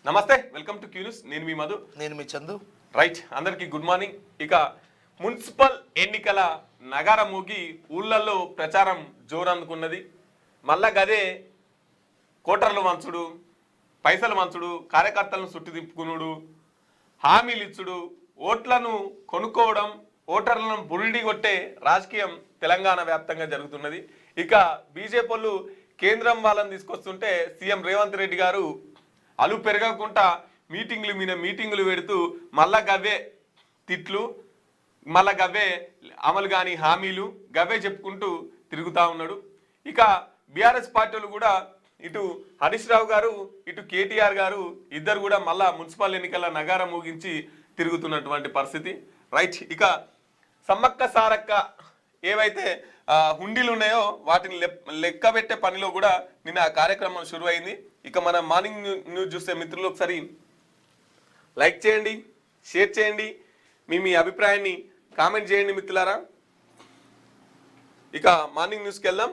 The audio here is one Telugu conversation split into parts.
నమస్తే, వెల్కమ్ టు క్యూన్యూస్. నేను మీ మధు. నేను మీ చందు. రైట్, అందరికీ గుడ్ మార్నింగ్. ఇక మున్సిపల్ ఎన్నికల నగార మోగి ఊళ్ళల్లో ప్రచారం జోరందుకున్నది. మళ్ళా గదే కోటర్లు మంచుడు, పైసలు మంచుడు, కార్యకర్తలను చుట్టు తిప్పుకునుడు, హామీలు ఇచ్చుడు, ఓట్లను కొనుక్కోవడం, ఓటర్లను బుల్డి కొట్టే రాజకీయం తెలంగాణ వ్యాప్తంగా జరుగుతున్నది. ఇక బీజేపీ వాళ్ళు కేంద్రం వాళ్ళని తీసుకొస్తుంటే సీఎం రేవంత్ రెడ్డి గారు అలు పెరగకుండా మీటింగ్లు మీద మీటింగులు పెడుతూ మళ్ళా గవ్వే తిట్లు, మళ్ళా గవ్వే అమలు కాని హామీలు గవ్వే చెప్పుకుంటూ తిరుగుతూ ఉన్నాడు. ఇక బీఆర్ఎస్ పార్టీలు కూడా ఇటు హరీష్ రావు గారు, ఇటు కేటీఆర్ గారు ఇద్దరు కూడా మళ్ళా మున్సిపల్ ఎన్నికల నగారం ముగించి తిరుగుతున్నటువంటి పరిస్థితి. రైట్, ఇక సమ్మక్క సారక్క ఏవైతే హుండీలు ఉన్నాయో వాటిని లెక్క పెట్టే పనిలో కూడా నిన్న కార్యక్రమం షురు అయింది. ఇక మన మార్నింగ్ న్యూస్ చూసే మిత్రులు ఒకసారి లైక్ చేయండి, షేర్ చేయండి, మీ అభిప్రాయాన్ని కామెంట్ చేయండి మిత్రులారా. ఇక మార్నింగ్ న్యూస్కి వెళ్దాం.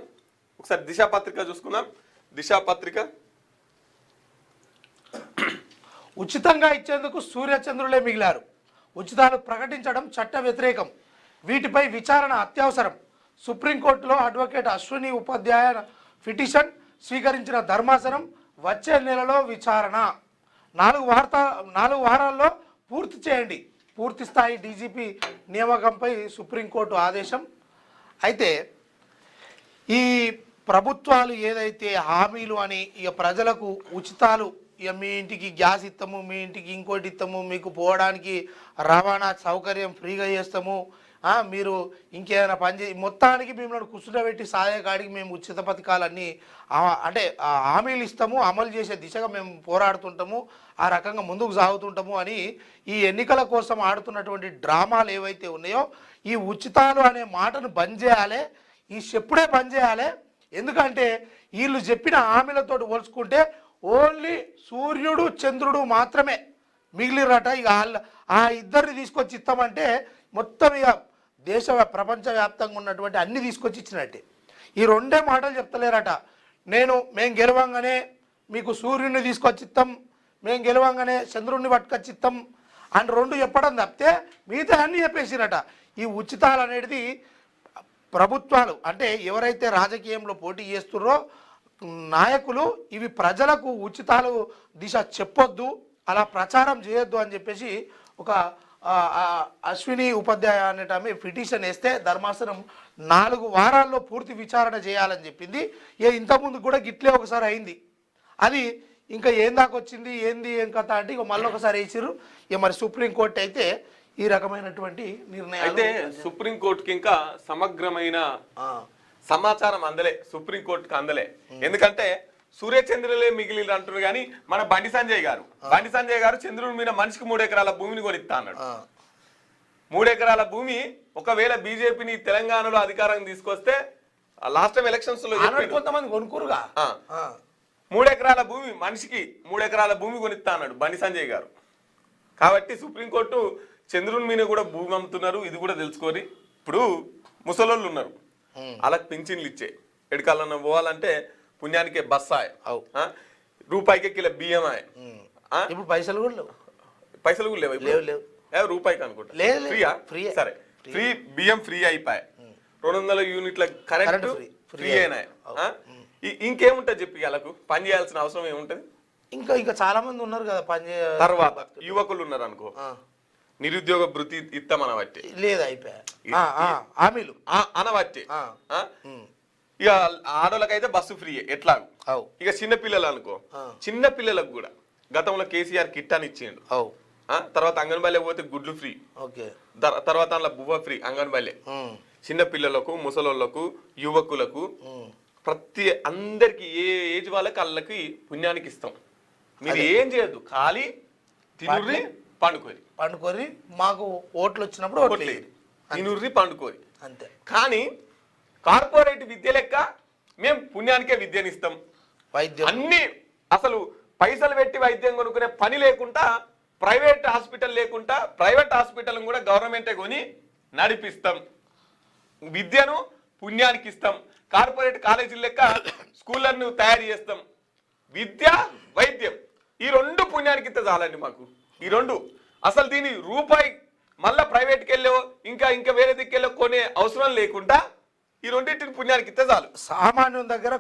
ఒకసారి దిశా పత్రిక చూసుకుందాం. దిశా పత్రిక ఉచితంగా ఇచ్చేందుకు సూర్యచంద్రులే మిగిలారు. ఉచితాలు ప్రకటించడం చట్ట వ్యతిరేకం. వీటిపై విచారణ అత్యవసరం. సుప్రీంకోర్టులో అడ్వకేట్ అశ్విని ఉపాధ్యాయ పిటిషన్ స్వీకరించిన ధర్మాసనం వచ్చే నెలలో విచారణ. 4 వారాల్లో పూర్తి చేయండి. పూర్తి స్థాయి డీజీపీ నియామకంపై సుప్రీంకోర్టు ఆదేశం. అయితే ఈ ప్రభుత్వాలు ఏదైతే హామీలు అని ఇక ప్రజలకు ఉచితాలు, ఇక మీ ఇంటికి గ్యాస్ ఇస్తాము, మీ ఇంటికి ఇంకోటి ఇస్తాము, మీకు పోవడానికి రవాణా సౌకర్యం ఫ్రీగా చేస్తాము, మీరు ఇంకేదైనా పని మొత్తానికి మిమ్మల్ని కూర్చుండబెట్టి సాగే కాడికి మేము ఉచిత పథకాలన్నీ అంటే హామీలు ఇస్తాము, అమలు చేసే దిశగా మేము పోరాడుతుంటాము, ఆ రకంగా ముందుకు సాగుతుంటాము అని ఈ ఎన్నికల కోసం ఆడుతున్నటువంటి డ్రామాలు ఏవైతే ఉన్నాయో ఈ ఉచితాలు అనే మాటను బంద్ చేయాలి. ఈ చెప్పుడే బంద్ చేయాలి. ఎందుకంటే వీళ్ళు చెప్పిన హామీలతో పోల్చుకుంటే ఓన్లీ సూర్యుడు చంద్రుడు మాత్రమే మిగిలిరట. ఇక ఆ ఇద్దరిని తీసుకొచ్చి ఇస్తామంటే మొత్తం ఇక ప్రపంచవ్యాప్తంగా ఉన్నటువంటి అన్ని తీసుకొచ్చి ఇచ్చినట్టే. ఈ రెండే మాటలు చెప్తలేరట. మేము గెలవంగానే మీకు సూర్యుడిని తీసుకొచ్చి ఇస్తాం, మేము గెలవంగానే చంద్రుడిని పట్టుకొచ్చి ఇస్తాం అని రెండు చెప్పడం తప్పితే మిగతా అన్నీ చెప్పేసిరట. ఈ ఉచితాలు అనేది ప్రభుత్వాలు అంటే ఎవరైతే రాజకీయంలో పోటీ చేస్తున్నారో నాయకులు ఇవి ప్రజలకు ఉచితాలు దిశ చెప్పొద్దు, అలా ప్రచారం చేయొద్దు అని చెప్పేసి ఒక అశ్విని ఉపాధ్యాయ అనేట ఆమె పిటిషన్ వేస్తే ధర్మాసనం 4 వారాల్లో పూర్తి విచారణ చేయాలని చెప్పింది. ఇంతకుముందు కూడా గిట్లే ఒకసారి అయింది. అది ఇంకా ఏం దాకా వచ్చింది, ఏం కథ అంటే ఇక మళ్ళీ ఒకసారి వేసిరు. ఇక మరి సుప్రీంకోర్టు అయితే ఈ రకమైనటువంటి నిర్ణయం అయితే సుప్రీంకోర్టుకి ఇంకా సమగ్రమైన సమాచారం అందలే, సుప్రీంకోర్టుకి అందలే. ఎందుకంటే సూర్యచంద్రులే మిగిలి అంటున్నారు కానీ మన బండి సంజయ్ గారు చంద్రుడి మీద మనిషికి 3 ఎకరాల భూమిని కొనిస్తా అన్నాడు. 3 ఎకరాల భూమి ఒకవేళ బీజేపీని తెలంగాణలో అధికారం తీసుకొస్తే లాస్ట్ టైం ఎలక్షన్స్ లో కొంతమంది కొనుక్కురుగా 3 ఎకరాల భూమి మనిషికి 3 ఎకరాల భూమి కొనిస్తా అన్నాడు బండి సంజయ్ గారు. కాబట్టి సుప్రీంకోర్టు చంద్రుని మీద కూడా భూమి అమ్ముతున్నారు, ఇది కూడా తెలుసుకోరి. ఇప్పుడు ముసలోళ్ళు ఉన్నారు, వాళ్ళకి పింఛన్లు ఇచ్చే ఎడకాలన్నా పోవాలంటే పుణ్యానికే బస్సాయ్, రూపాయికే కిలో బియ్యం ఆయ్. ఇప్పుడు పైసలు కూడా లేవు, రూపాయికి అనుకుంటా ఫ్రీయా. సరే, ఫ్రీ బియ్యం ఫ్రీ అయిపోయాయి, 200 యూనిట్ల కరెంట్ ఫ్రీ అయినాయి. ఇంకేముంటది చెప్పి వాళ్ళకు పని చేయాల్సిన అవసరం ఏముంటది? ఇంకా చాలా మంది ఉన్నారు కదా పని చేయ. తర్వాత యువకులు ఉన్నారు అనుకో, నిరుద్యోగ భృతి ఇస్తామనబట్టి లేదు, అయిపోయామీలు అనబట్టి. ఇక ఆడోళ్ళకైతే బస్సు ఫ్రీ ఎట్లాగు. ఇక చిన్నపిల్లలు అనుకో, చిన్న పిల్లలకు కూడా గతంలో కేసీఆర్ కిట్ అని ఇచ్చిండు. తర్వాత అంగన్వాడీ పోతే గుడ్లు ఫ్రీ, తర్వాత అందులో బువ్వ ఫ్రీ అంగన్వాడీ. చిన్న పిల్లలకు, ముసలోళ్లకు, యువకులకు, ప్రతి అందరికి ఏ ఏజ్ వాళ్ళకి వాళ్ళకి పుణ్యానికి ఇస్తాం. మీరు ఏం చేయద్దు, ఖాళీ తినుర్రి పండుకోరి మాకు ఓట్లు వచ్చినప్పుడు తినుర్రి పండుకోరి అంతే. కానీ కార్పొరేట్ విద్య లెక్క మేము పుణ్యానికే విద్యనిస్తాం. వైద్యం అన్ని అసలు పైసలు పెట్టి వైద్యం కొనుక్కునే పని లేకుండా, ప్రైవేట్ హాస్పిటల్ లేకుండా ప్రైవేట్ హాస్పిటల్ కూడా గవర్నమెంటే కొని నడిపిస్తాం. విద్యను పుణ్యానికి ఇస్తాం. కార్పొరేట్ కాలేజీల లెక్క స్కూళ్ళను తయారు చేస్తాం. విద్య వైద్యం ఈ రెండు పుణ్యానికి ఇస్తే చాలండి మాకు. ఈ రెండు అసలు దీని రూపాయి మళ్ళా ప్రైవేట్కి వెళ్ళో ఇంకా వేరే దిక్కెళ్ళో కొనే అవసరం లేకుండా ఈ రెండింటిని పుణ్యానికి ఇస్తే చాలు. సామాన్యుని దగ్గర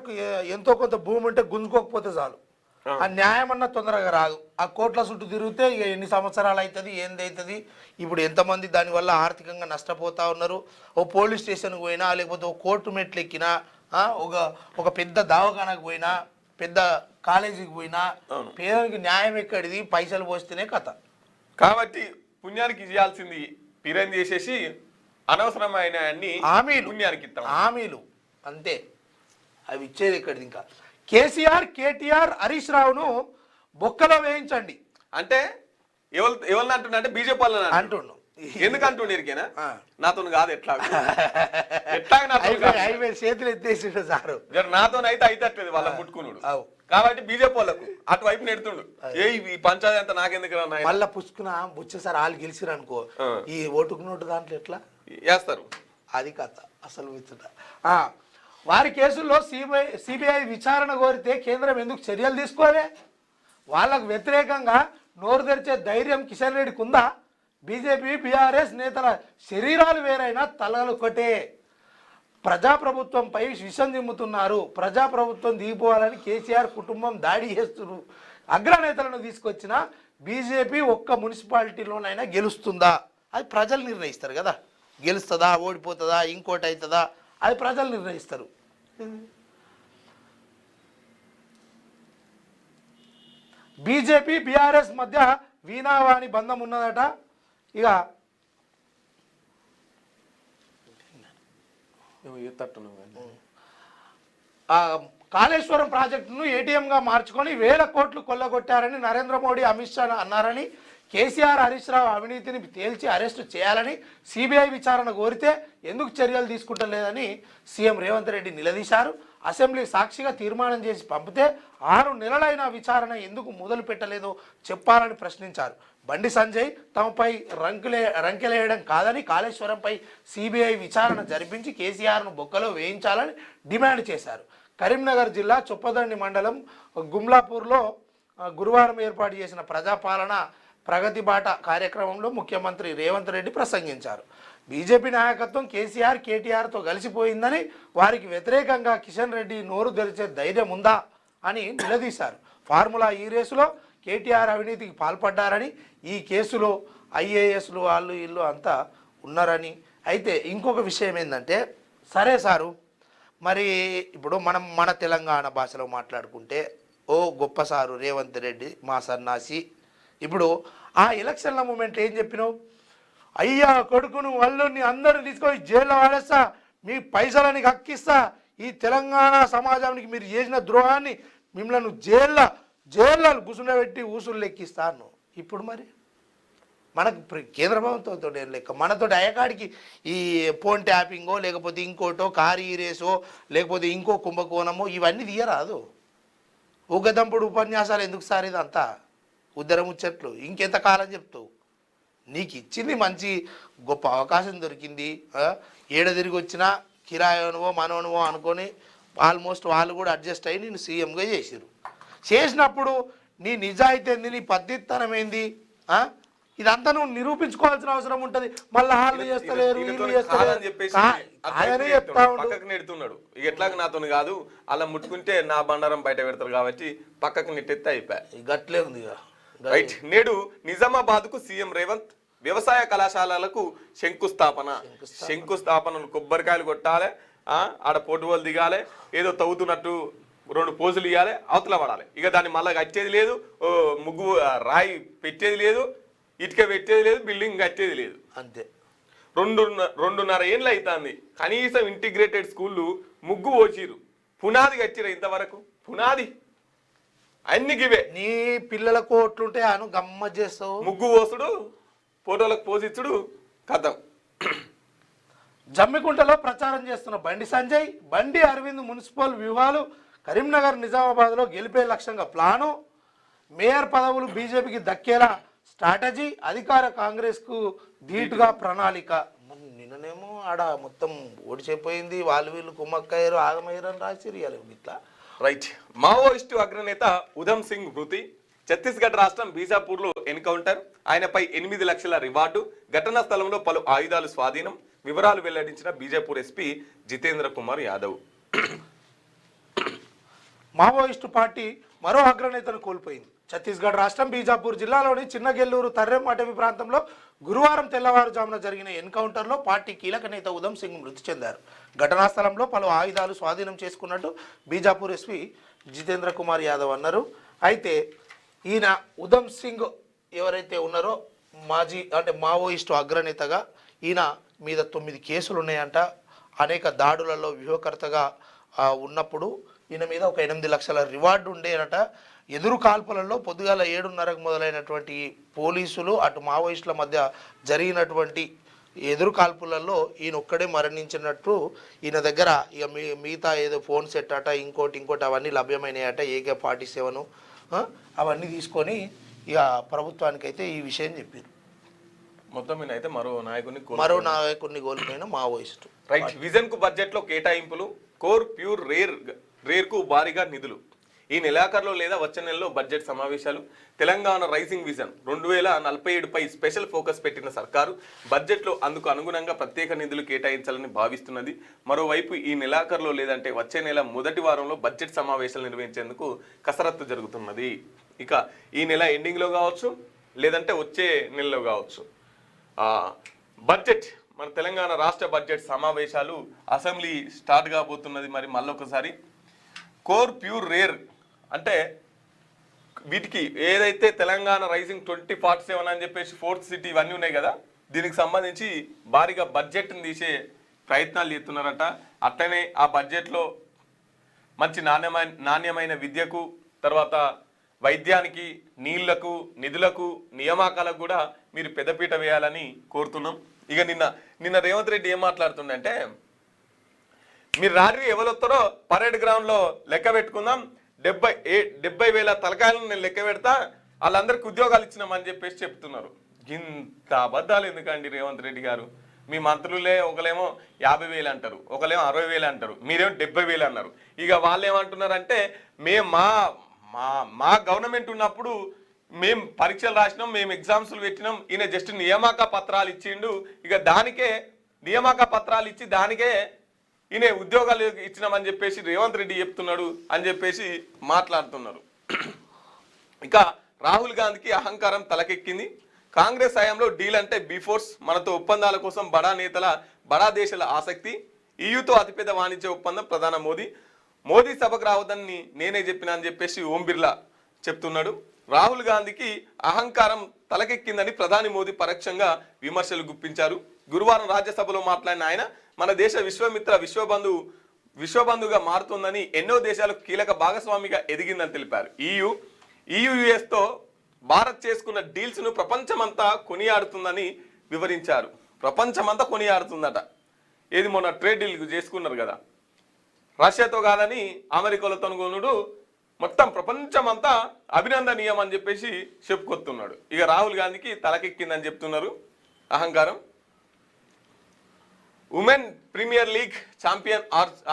ఎంతో కొంత భూమి ఉంటే గుంజుకోకపోతే చాలు. ఆ న్యాయం అన్న తొందరగా రాదు. ఆ కోట్ల చుట్టూ తిరిగితే ఇక ఎన్ని సంవత్సరాలు అవుతుంది, ఏంది అవుతుంది. ఇప్పుడు ఎంతమంది దానివల్ల ఆర్థికంగా నష్టపోతా ఉన్నారు. ఓ పోలీస్ స్టేషన్కి పోయినా, లేకపోతే ఓ కోర్టు మెట్లు ఎక్కినా, ఒక పెద్ద దవాఖానకు పోయినా, పెద్ద కాలేజీకి పోయినా, పేదనికి న్యాయం ఎక్కడిది, పైసలు పోస్తేనే కథ. కాబట్టి పుణ్యానికి ఇవ్వాల్సింది పిరం చేసేసి అనవసరమైన హామీలు పుణ్యానికి ఇస్తాం. హామీలు అంతే, అవి ఇచ్చేది ఎక్కడిది. ఇంకా కేసీఆర్, కేటీఆర్, హరీష్ రావును బొక్కలో వేయించండి అంటే ఎవరిని అంటున్నా అంటే బీజేపీ వాళ్ళని అంటుండు. ఎందుకు అంటుండే ఇరికేనా? నాతో కాదు, ఎట్లా చేతులు ఎత్తేసిండు సారు. నాతో అయితే అయితట్లేదు వాళ్ళ ముట్టుకున్నాడు. కాబట్టి బీజేపీ వాళ్ళకు అటువైపు నెడుతుండు. ఈ పంచాయతీ అంతా నాకెందుకు మళ్ళా పుచ్చుకున్న బుచ్చసారి వాళ్ళు గెలిచిరు అనుకో, ఈ ఓటుకు నోటు దాంట్లో ఎట్లా వేస్తారు. అది కథ అసలు విచ్చుట. వారి కేసుల్లో సిబిఐ విచారణ కోరితే కేంద్రం ఎందుకు చర్యలు తీసుకోలే? వాళ్ళకు వ్యతిరేకంగా నోరు తెరిచే ధైర్యం కిషన్ రెడ్డికి ఉందా? బీజేపీ, బీఆర్ఎస్ నేతల శరీరాలు వేరైనా తలలు ఒకటే. ప్రజాప్రభుత్వంపై విషం దిమ్ముతున్నారు. ప్రజాప్రభుత్వం దిగిపోవాలని కేసీఆర్ కుటుంబం దాడి చేస్తున్నారు. అగ్రనేతలను తీసుకొచ్చిన బీజేపీ ఒక్క మున్సిపాలిటీలోనైనా గెలుస్తుందా? అది ప్రజలు నిర్ణయిస్తారు కదా. గెలుస్తుందా, ఓడిపోతుందా, ఇంకోటి అవుతుందా, అది ప్రజలు నిర్ణయిస్తారు. బీజేపీ, బీఆర్ఎస్ మధ్య వీణావాణి బంధం ఉన్నదట. ఇక కాళేశ్వరం ప్రాజెక్టును ఏటీఎంగా మార్చుకొని 1000 కోట్లు కొల్లగొట్టారని నరేంద్ర మోడీ, అమిత్ షా అన్నారని, కేసీఆర్, హరీష్ రావు అవినీతిని తేల్చి అరెస్టు చేయాలని సిబిఐ విచారణ కోరితే ఎందుకు చర్యలు తీసుకుంటలేదని సీఎం రేవంత్ రెడ్డి నిలదీశారు. అసెంబ్లీ సాక్షిగా తీర్మానం చేసి పంపితే 6 నెలలైన విచారణ ఎందుకు మొదలు పెట్టలేదో చెప్పాలని ప్రశ్నించారు. బండి సంజయ్ తమపై రంకెలేయడం కాదని కాళేశ్వరంపై సిబిఐ విచారణ జరిపించి కేసీఆర్ను బొక్కలో వేయించాలని డిమాండ్ చేశారు. కరీంనగర్ జిల్లా చొప్పదండి మండలం గుమ్లాపూర్లో గురువారం ఏర్పాటు చేసిన ప్రజాపాలన ప్రగతి బాట కార్యక్రమంలో ముఖ్యమంత్రి రేవంత్ రెడ్డి ప్రసంగించారు. బీజేపీ నాయకత్వం కేసీఆర్, కేటీఆర్తో కలిసిపోయిందని, వారికి వ్యతిరేకంగా కిషన్ రెడ్డి నోరు తెరిచే ధైర్యం ఉందా అని నిలదీశారు. ఫార్ములా ఈ రేసులో కేటీఆర్ అవినీతికి పాల్పడ్డారని, ఈ కేసులో ఐఏఎస్లు వాళ్ళు వీళ్ళు అంతా ఉన్నారని. అయితే ఇంకొక విషయం ఏంటంటే, సరే సారు, మరి ఇప్పుడు మనం మన తెలంగాణ భాషలో మాట్లాడుకుంటే ఓ గొప్ప సారు రేవంత్ రెడ్డి మా సన్నాసి. ఇప్పుడు ఆ ఎలక్షన్ల మూమెంట్ ఏం చెప్పినావు? అయ్యా కొడుకును వల్లుని అందరూ తీసుకొని జైల్లో వాడేస్తా, మీ పైసలని హక్కిస్తా, ఈ తెలంగాణ సమాజానికి మీరు చేసిన ద్రోహాన్ని మిమ్మల్ని జైల్లో గుసుండబెట్టి ఊసులు లెక్కిస్తాను. ఇప్పుడు మరి మనకు కేంద్ర ప్రభుత్వంతో ఏం లెక్క, మనతో అయ్యకాడికి ఈ ఫోన్ ట్యాపింగో, లేకపోతే ఇంకోటో కారు రేసో, లేకపోతే ఇంకో కుంభకోణమో ఇవన్నీ తీయరాదు. ఊగదంపుడు ఉపన్యాసాలు ఎందుకు సార్? ఇదంతా ఉద్దరం ముచ్చట్లు ఇంకెంతకాలం చెప్తావు? నీకు ఇచ్చింది మంచి గొప్ప అవకాశం దొరికింది. ఏడ తిరిగి వచ్చినా కిరాయోనువో మనోనువో అనుకొని ఆల్మోస్ట్ వాళ్ళు కూడా అడ్జస్ట్ అయ్యి నేను సీఎంగా చేసినప్పుడు నీ నిజాయితీ ఏంది, నీ పద్ధతితనం ఏంది, ఇదంతా నువ్వు నిరూపించుకోవాల్సిన అవసరం ఉంటుంది. మళ్ళీ వాళ్ళు చేస్తలేరు, వీళ్ళు చేస్తలేరు పక్కకు నెడుతున్నాడు. ఇక ఎట్లాగ నాతో కాదు, అలా ముట్టుకుంటే నా బండారం బయట పెడతారు కాబట్టి పక్కకు నెట్టెత్తే అయిపోయాయి. గట్లే ఉంది. రైట్. నేడు నిజామాబాద్ కు సీఎం రేవంత్ వ్యవసాయ కళాశాలలకు శంకుస్థాపనలు కొబ్బరికాయలు కొట్టాలి, ఆడ పోటువలు దిగాలి, ఏదో తవ్వుతున్నట్టు 2 పోజులు ఇవ్వాలి, అవతల పడాలి. ఇక దాన్ని మళ్ళీ కట్టేది లేదు, ముగ్గు రాయి పెట్టేది లేదు, ఇటుక పెట్టేది లేదు, బిల్డింగ్ కట్టేది లేదు. అంతే. 2.5 ఏళ్ళు అవుతుంది. కనీసం ఇంటిగ్రేటెడ్ స్కూళ్ళు ముగ్గు పోచిరు, పునాది కట్టిరు. ఇంతవరకు పునాది అన్ని గివే. నీ పిల్లలకు ఓట్లుంటే అను గమ్మత్ చేస్తావు. ముగ్గు పోసుడు, ఫోటోలకు పోసిచ్చుడు, కథం. జమ్మికుంటలో ప్రచారం చేస్తున్న బండి సంజయ్, బండి అరవింద్ మున్సిపల్ వ్యూహాలు, కరీంనగర్, నిజామాబాద్లో గెలిపే లక్ష్యంగా ప్లాను, మేయర్ పదవులు బీజేపీకి దక్కేలా స్ట్రాటజీ, అధికార కాంగ్రెస్కు ధీటుగా ప్రణాళిక. నిన్ననేమో ఆడ మొత్తం ఓడిచిపోయింది, వాళ్ళు వీళ్ళు కుమ్మక్కయ్యారు, ఆగమయ్యారు అని రాసిరు ఇట్లా. రైట్. మావోయిస్టు అగ్రనేత ఉధమ్ సింగ్ మృతి, ఛత్తీస్గఢ్ రాష్ట్రం బీజాపూర్లో ఎన్కౌంటర్, ఆయనపై 8 లక్షల రివార్డు, ఘటనా స్థలంలో పలు ఆయుధాలు స్వాధీనం. వివరాలు వెల్లడించిన Bijapur SP Jitendra Kumar Yadav. Maoist party మరో అగ్రనేతను కోల్పోయింది. ఛత్తీస్గఢ్ రాష్ట్రం బీజాపూర్ జిల్లాలోని చిన్నగెల్లూరు తర్రెం అటవీ ప్రాంతంలో గురువారం తెల్లవారుజామున జరిగిన ఎన్కౌంటర్లో పార్టీ కీలక నేత ఉధమ్ సింగ్ మృతి చెందారు. ఘటనా స్థలంలో పలు ఆయుధాలు స్వాధీనం చేసుకున్నట్టు బీజాపూర్ ఎస్పీ జితేంద్ర కుమార్ యాదవ్ అన్నారు. అయితే ఈయన ఉధమ్ సింగ్ ఎవరైతే ఉన్నారో మావోయిస్టు అగ్రనేతగా ఈయన మీద 9 కేసులు ఉన్నాయంట. అనేక దాడులలో వ్యూహకర్తగా ఉన్నప్పుడు ఈయన మీద ఒక 8 లక్షల రివార్డు ఉండేనట. ఎదురు కాల్పులలో పొద్దుగాల 7:30కు మొదలైనటువంటి పోలీసులు అటు మావోయిస్టుల మధ్య జరిగినటువంటి ఎదురు కాల్పులలో ఈయన ఒక్కడే మరణించినట్టు. ఈయన దగ్గర ఇక మిగతా ఏదో ఫోన్ సెట్ అట ఇంకోటి అవన్నీ లభ్యమైనాయట. AK-47 అవన్నీ తీసుకొని ఇక ప్రభుత్వానికి అయితే ఈ విషయం చెప్పారు. మొత్తం మీద అయితే మరో నాయకుడిని కోల్పోయిన మావోయిస్టు. రైట్. విజన్ కు బడ్జెట్ లో కేటాయింపులు, కోర్ ప్యూర్ రేర్ కు భారీగా నిధులు. ఈ నెలాఖరులో లేదా వచ్చే నెలలో బడ్జెట్ సమావేశాలు. తెలంగాణ రైజింగ్ విజన్ 2047పై స్పెషల్ ఫోకస్ పెట్టిన సర్కారు బడ్జెట్లో అందుకు అనుగుణంగా ప్రత్యేక నిధులు కేటాయించాలని భావిస్తున్నది. మరోవైపు ఈ నెలాఖరులో లేదంటే వచ్చే నెల మొదటి వారంలో బడ్జెట్ సమావేశాలు నిర్వహించేందుకు కసరత్తు జరుగుతున్నది. ఇక ఈ నెల ఎండింగ్లో కావచ్చు, లేదంటే వచ్చే నెలలో కావచ్చు. బడ్జెట్ మన తెలంగాణ రాష్ట్ర బడ్జెట్ సమావేశాలు అసెంబ్లీ స్టార్ట్ కాబోతున్నది. మరి మళ్ళొకసారి కోర్ ప్యూర్ రేర్ అంటే వీటికి ఏదైతే తెలంగాణ రైజింగ్ 2047 అని చెప్పేసి 4th సిటీ ఇవన్నీ ఉన్నాయి కదా, దీనికి సంబంధించి భారీగా బడ్జెట్ని తీసే ప్రయత్నాలు చేస్తున్నారట. అట్లనే ఆ బడ్జెట్లో మంచి నాణ్యమైన విద్యకు, తర్వాత వైద్యానికి, నీళ్లకు, నిధులకు, నియామకాలకు కూడా మీరు పెద్దపీట వేయాలని కోరుతున్నాం. ఇక నిన్న రేవంత్ రెడ్డి ఏం మాట్లాడుతుండంటే, మీరు రాత్రి ఎవరొస్తారో పరేడ్ గ్రౌండ్లో లెక్క పెట్టుకుందాం, 70,000 తలకాయలను నేను లెక్క పెడతా, వాళ్ళందరికీ ఉద్యోగాలు ఇచ్చినామని చెప్పేసి చెప్తున్నారు. ఇంత అబద్ధాలు ఎందుకండి రేవంత్ రెడ్డి గారు? మీ మంత్రులే ఒకలేమో 50,000 అంటారు, ఒకలేమో 60,000 అంటారు, మీరేమో 70,000 అన్నారు. ఇక వాళ్ళు ఏమంటున్నారంటే, మేము మా గవర్నమెంట్ ఉన్నప్పుడు మేము పరీక్షలు రాసినాం, మేము ఎగ్జామ్స్లు పెట్టినాం, ఈయన జస్ట్ నియామక పత్రాలు ఇచ్చిండు, ఇక దానికే నియామక పత్రాలు ఇచ్చి దానికే ఈయన ఉద్యోగాలు ఇచ్చినామని చెప్పేసి రేవంత్ రెడ్డి చెప్తున్నాడు అని చెప్పేసి మాట్లాడుతున్నారు. ఇక రాహుల్ గాంధీకి అహంకారం తలకెక్కింది. కాంగ్రెస్ హయాంలో డీల్ అంటే బీఫోర్స్, మనతో ఒప్పందాల కోసం బడా దేశాల ఆసక్తి, ఈయూతో అతిపెద్ద వాణిజ్య ఒప్పందం ప్రధాని మోదీ సభకు రావద్దని నేనే చెప్పినా అని చెప్పేసి ఓం బిర్లా చెప్తున్నాడు. రాహుల్ గాంధీకి అహంకారం తలకెక్కిందని ప్రధాని మోదీ పరోక్షంగా విమర్శలు గుప్పించారు. గురువారం రాజ్యసభలో మాట్లాడిన ఆయన, మన దేశ విశ్వబంధుగా మారుతుందని, ఎన్నో దేశాలకు కీలక భాగస్వామిగా ఎదిగిందని తెలిపారు. యుఎస్తో భారత్ చేసుకున్న డీల్స్ ను ప్రపంచమంతా కొనియాడుతుందని వివరించారు. ప్రపంచమంతా కొనియాడుతుందట. ఏది మొన్న ట్రేడ్ డీల్ చేసుకున్నారు కదా, రష్యాతో కాదని అమెరికాలతో కొనుడు, మొత్తం ప్రపంచమంతా అభినందనీయం అని చెప్పేసి చెప్పుకొస్తున్నాడు. ఇక రాహుల్ గాంధీకి తలకెక్కిందని చెప్తున్నారు అహంకారం. Women premier league champion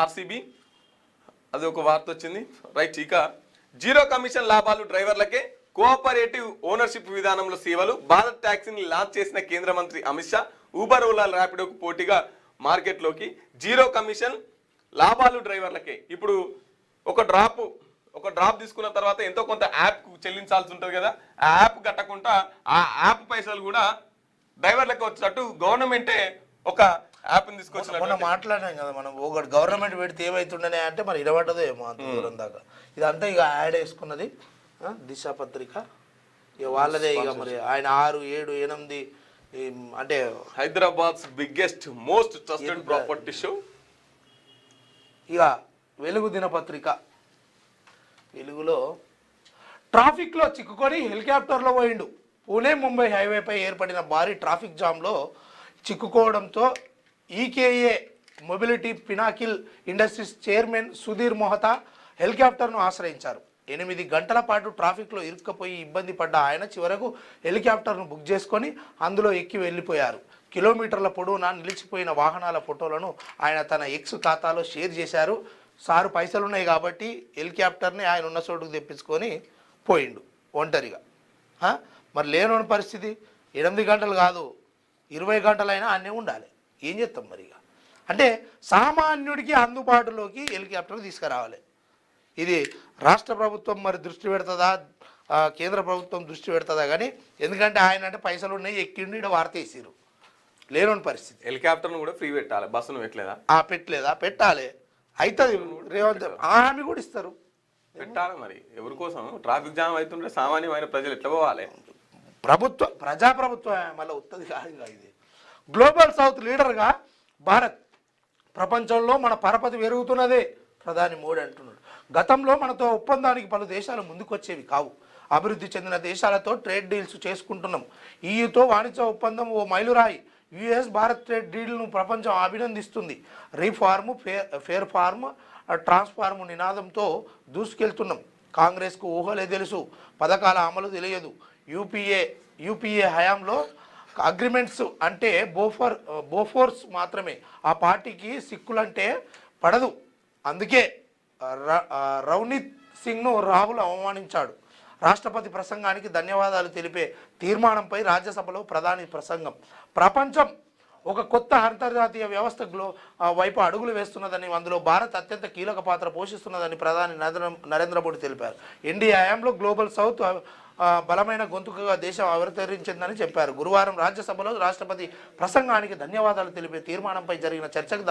RCB, అది ఒక వార్త వచ్చింది. రైట్. ఇక జీరో కమిషన్ లాభాలు డ్రైవర్లకే, కోఆపరేటివ్ ఓనర్షిప్ విధానంలో సేవలు, భారత్ ట్యాక్సీని లాంచ్ చేసిన కేంద్ర మంత్రి అమిత్ షా. ఊబర్, ఓలా, ర్యాపిడోకు పోటీగా మార్కెట్లోకి జీరో కమిషన్ లాభాలు డ్రైవర్లకే. ఇప్పుడు ఒక డ్రాప్ తీసుకున్న తర్వాత ఎంతో కొంత యాప్ చెల్లించాల్సి ఉంటుంది కదా, ఆ యాప్ కట్టకుండా ఆ యాప్ పైసలు కూడా డ్రైవర్లకు వచ్చినట్టు గవర్నమెంటే ఒక యాప్ని తీసుకొచ్చినట్టు మాట్లాడాం కదా మనం. ఒకటి గవర్నమెంట్ పెడితే ఏమవుతుండనే అంటే మరి ఇరవటదో ఏమో అంత దూరం దాకా. ఇదంతా ఇక యాడ్ వేసుకున్నది దిశ పత్రిక, ఇక వాళ్ళదే. ఇక మరి ఆయన 6, 7, 8 అంటే Hyderabad biggest most trusted property show. ఇక వెలుగు దినపత్రిక, వెలుగులో ట్రాఫిక్లో చిక్కుకొని హెలికాప్టర్లో పోయిండు. పూణే ముంబై హైవేపై ఏర్పడిన భారీ ట్రాఫిక్ జామ్లో చిక్కుకోవడంతో EKA Mobility Pinnacle Industries chairman Sudhir Mehta హెలికాప్టర్ను ఆశ్రయించారు. 8 గంటల పాటు ట్రాఫిక్లో ఇరుక్కపోయి ఇబ్బంది పడ్డ ఆయన చివరకు హెలికాప్టర్ను బుక్ చేసుకొని అందులో ఎక్కి వెళ్ళిపోయారు. కిలోమీటర్ల పొడవునా నిలిచిపోయిన వాహనాల ఫోటోలను ఆయన తన ఎక్స్ ఖాతాలో షేర్ చేశారు. సారు పైసలు ఉన్నాయి కాబట్టి హెలికాప్టర్ని ఆయన ఉన్న చోటుకు తెప్పించుకొని పోయిండు. ఒంటరిగా. మరి లేనోని పరిస్థితి 8 గంటలు కాదు 20 గంటలైనా అన్నీ ఉండాలి. ఏం చేస్తాం మరి ఇక? అంటే సామాన్యుడికి అందుబాటులోకి హెలికాప్టర్ తీసుకురావాలి. ఇది రాష్ట్ర ప్రభుత్వం మరి దృష్టి పెడుతుందా, కేంద్ర ప్రభుత్వం దృష్టి పెడుతుందా కానీ, ఎందుకంటే ఆయన అంటే పైసలు ఉన్నాయి ఎక్కిండి ఇక్కడ వార్త వేసారు. లేనోని పరిస్థితి. హెలికాప్టర్ను కూడా ఫ్రీ పెట్టాలి, బస్సును పెట్టలేదా? పెట్టలేదా? పెట్టాలి. అవుతుంది. రేవంత్ హామీ కూడా ఇస్తారు. పెట్టాలి. మరి ఎవరి కోసం? ట్రాఫిక్ జామ్ అవుతుంటే సామాన్యమైన ప్రజలు ఎట్లా పోవాలి? ప్రజాప్రభుత్వం మళ్ళీ ఉత్తది కాదు. ఇది గ్లోబల్ సౌత్ లీడర్గా భారత్ ప్రపంచంలో మన పరపతి పెరుగుతున్నదే ప్రధాని మోడీ అంటున్నాడు. గతంలో మనతో ఒప్పందానికి పలు దేశాలు ముందుకొచ్చేవి కావు. అభివృద్ధి చెందిన దేశాలతో ట్రేడ్ డీల్స్ చేసుకుంటున్నాం. ఈయూతో వాణిజ్య ఒప్పందం ఓ మైలురాయి. యుఎస్ భారత్ ట్రేడ్ డీల్ను ప్రపంచం అభినందిస్తుంది. రీఫార్మ్, ఫేర్ ఫార్మ్, ట్రాన్స్ఫార్మ్ నినాదంతో దూసుకెళ్తున్నాం. కాంగ్రెస్కు ఊహలే తెలుసు, పథకాల అమలు తెలియదు. యూపీఏ హయాంలో అగ్రిమెంట్స్ అంటే బోఫోర్స్ మాత్రమే. ఆ పార్టీకి సిక్కులంటే పడదు. అందుకే రవ్నీత్ సింగ్ను రాహుల్ అవమానించాడు. రాష్ట్రపతి ప్రసంగానికి ధన్యవాదాలు తెలిపే తీర్మానంపై రాజ్యసభలో ప్రధాని ప్రసంగం. ప్రపంచం ఒక కొత్త అంతర్జాతీయ వ్యవస్థ వైపు అడుగులు వేస్తున్నదని, అందులో భారత్ అత్యంత కీలక పాత్ర పోషిస్తున్నదని ప్రధాని నరేంద్ర మోడీ తెలిపారు. ఎన్డీఏ హయాంలో గ్లోబల్ సౌత్ బలమైన గొంతుకగా దేశం అవతరించిందని చెప్పారు. గురువారం రాజ్యసభలో రాష్ట్రపతి ప్రసంగానికి ధన్యవాదాలు తెలిపే తీర్మానంపై జరిగిన చర్చకు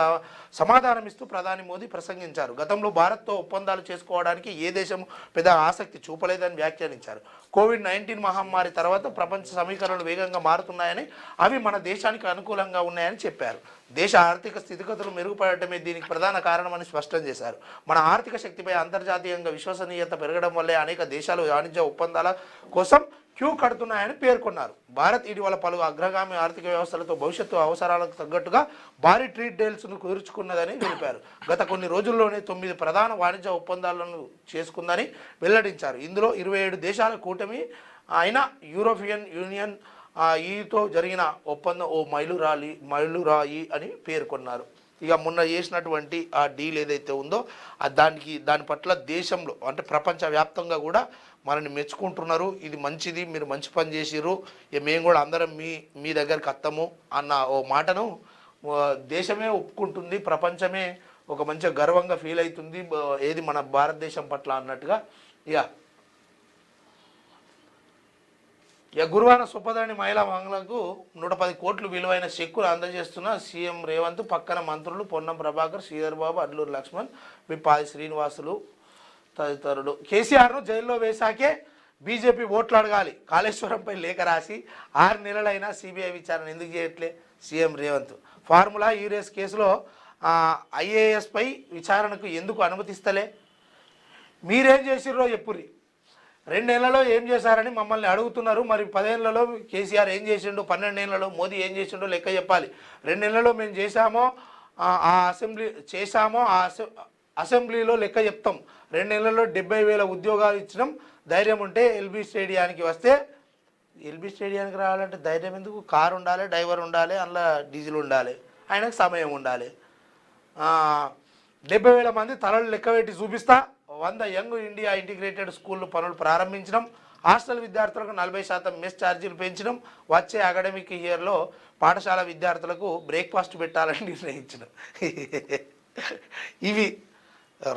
సమాధానమిస్తూ ప్రధాని మోదీ ప్రసంగించారు. గతంలో భారత్తో ఒప్పందాలు చేసుకోవడానికి ఏ దేశం పెద్ద ఆసక్తి చూపలేదని వ్యాఖ్యానించారు. కోవిడ్-19 మహమ్మారి తర్వాత ప్రపంచ సమీకరణలు వేగంగా మారుతున్నాయని, అవి మన దేశానికి అనుకూలంగా ఉన్నాయని చెప్పారు. దేశ ఆర్థిక స్థితిగతులు మెరుగుపడటమే దీనికి ప్రధాన కారణమని స్పష్టం చేశారు. మన ఆర్థిక శక్తిపై అంతర్జాతీయంగా విశ్వసనీయత పెరగడం వల్లే అనేక దేశాలు వాణిజ్య ఒప్పందాల కోసం క్యూ కడుతున్నాయని పేర్కొన్నారు. భారత్ ఇటీవల పలు అగ్రగామి ఆర్థిక వ్యవస్థలతో భవిష్యత్తు అవసరాలకు తగ్గట్టుగా భారీ ట్రేడ్ డీల్స్ను కుదుర్చుకున్నదని తెలిపారు. గత కొన్ని రోజుల్లోనే 9 ప్రధాన వాణిజ్య ఒప్పందాలను చేసుకుందని వెల్లడించారు. ఇందులో 27 దేశాల కూటమి అయిన యూరోపియన్ యూనియన్ ఈతో జరిగిన ఒప్పందం ఓ మైలురాయి అని పేర్కొన్నారు. ఇక మొన్న చేసినటువంటి ఆ డీల్ ఏదైతే ఉందో దాని పట్ల దేశంలో అంటే ప్రపంచవ్యాప్తంగా కూడా మనల్ని మెచ్చుకుంటున్నారు. ఇది మంచిది, మీరు మంచి పని చేసిర్రు, మేము కూడా అందరం మీ దగ్గరికి వస్తాము అన్న ఓ మాటను దేశమే ఒప్పుకుంటుంది. ప్రపంచమే ఒక మంచి గర్వంగా ఫీల్ అవుతుంది ఏది మన భారతదేశం పట్ల అన్నట్టుగా. గురువారం సుపదాని మహిళా మంగళకు 110 కోట్లు విలువైన చెక్కులు అందజేస్తున్న సీఎం రేవంత్ పక్కన మంత్రులు పొన్నం ప్రభాకర్, శ్రీధర్ బాబు, అడ్లూరు లక్ష్మణ్, విపాది శ్రీనివాసులు తదితరులు. కేసీఆర్ను జైల్లో వేశాకే బీజేపీ ఓట్లు అడగాలి. కాళేశ్వరంపై లేఖ రాసి 6 నెలలైనా సిబిఐ విచారణ ఎందుకు చేయట్లే సీఎం రేవంత్. ఫార్ములా యూరేస్ కేసులో ఐఏఎస్పై విచారణకు ఎందుకు అనుమతిస్తలే? మీరేం చేసిర్రో చెప్పుర్రి. 2 నెలల్లో ఏం చేశారని మమ్మల్ని అడుగుతున్నారు. మరి 10 ఏళ్లలో కేసీఆర్ ఏం చేసిండో, 12 ఏళ్లలో మోదీ ఏం చేసిండో లెక్క చెప్పాలి. 2 నెలల్లో మేము చేశామో అసెంబ్లీలో లెక్క చెప్తాం. 2 నెలల్లో 70,000 ఉద్యోగాలు ఇచ్చినాం. ధైర్యం ఉంటే ఎల్బీ స్టేడియానికి వస్తే, ఎల్బీ స్టేడియానికి రావాలంటే ధైర్యం ఎందుకు? కారు ఉండాలి, డ్రైవర్ ఉండాలి, అందులో డీజిల్ ఉండాలి, ఆయనకు సమయం ఉండాలి. 70,000 మంది తలలు లెక్క పెట్టి చూపిస్తా. 100 యంగ్ ఇండియా ఇంటిగ్రేటెడ్ స్కూళ్ళు పనులు ప్రారంభించడం. హాస్టల్ విద్యార్థులకు 40% మెస్ ఛార్జీలు పెంచడం. వచ్చే అకాడమిక్ ఇయర్లో పాఠశాల విద్యార్థులకు బ్రేక్ఫాస్ట్ పెట్టాలని నిర్ణయించడం. ఇవి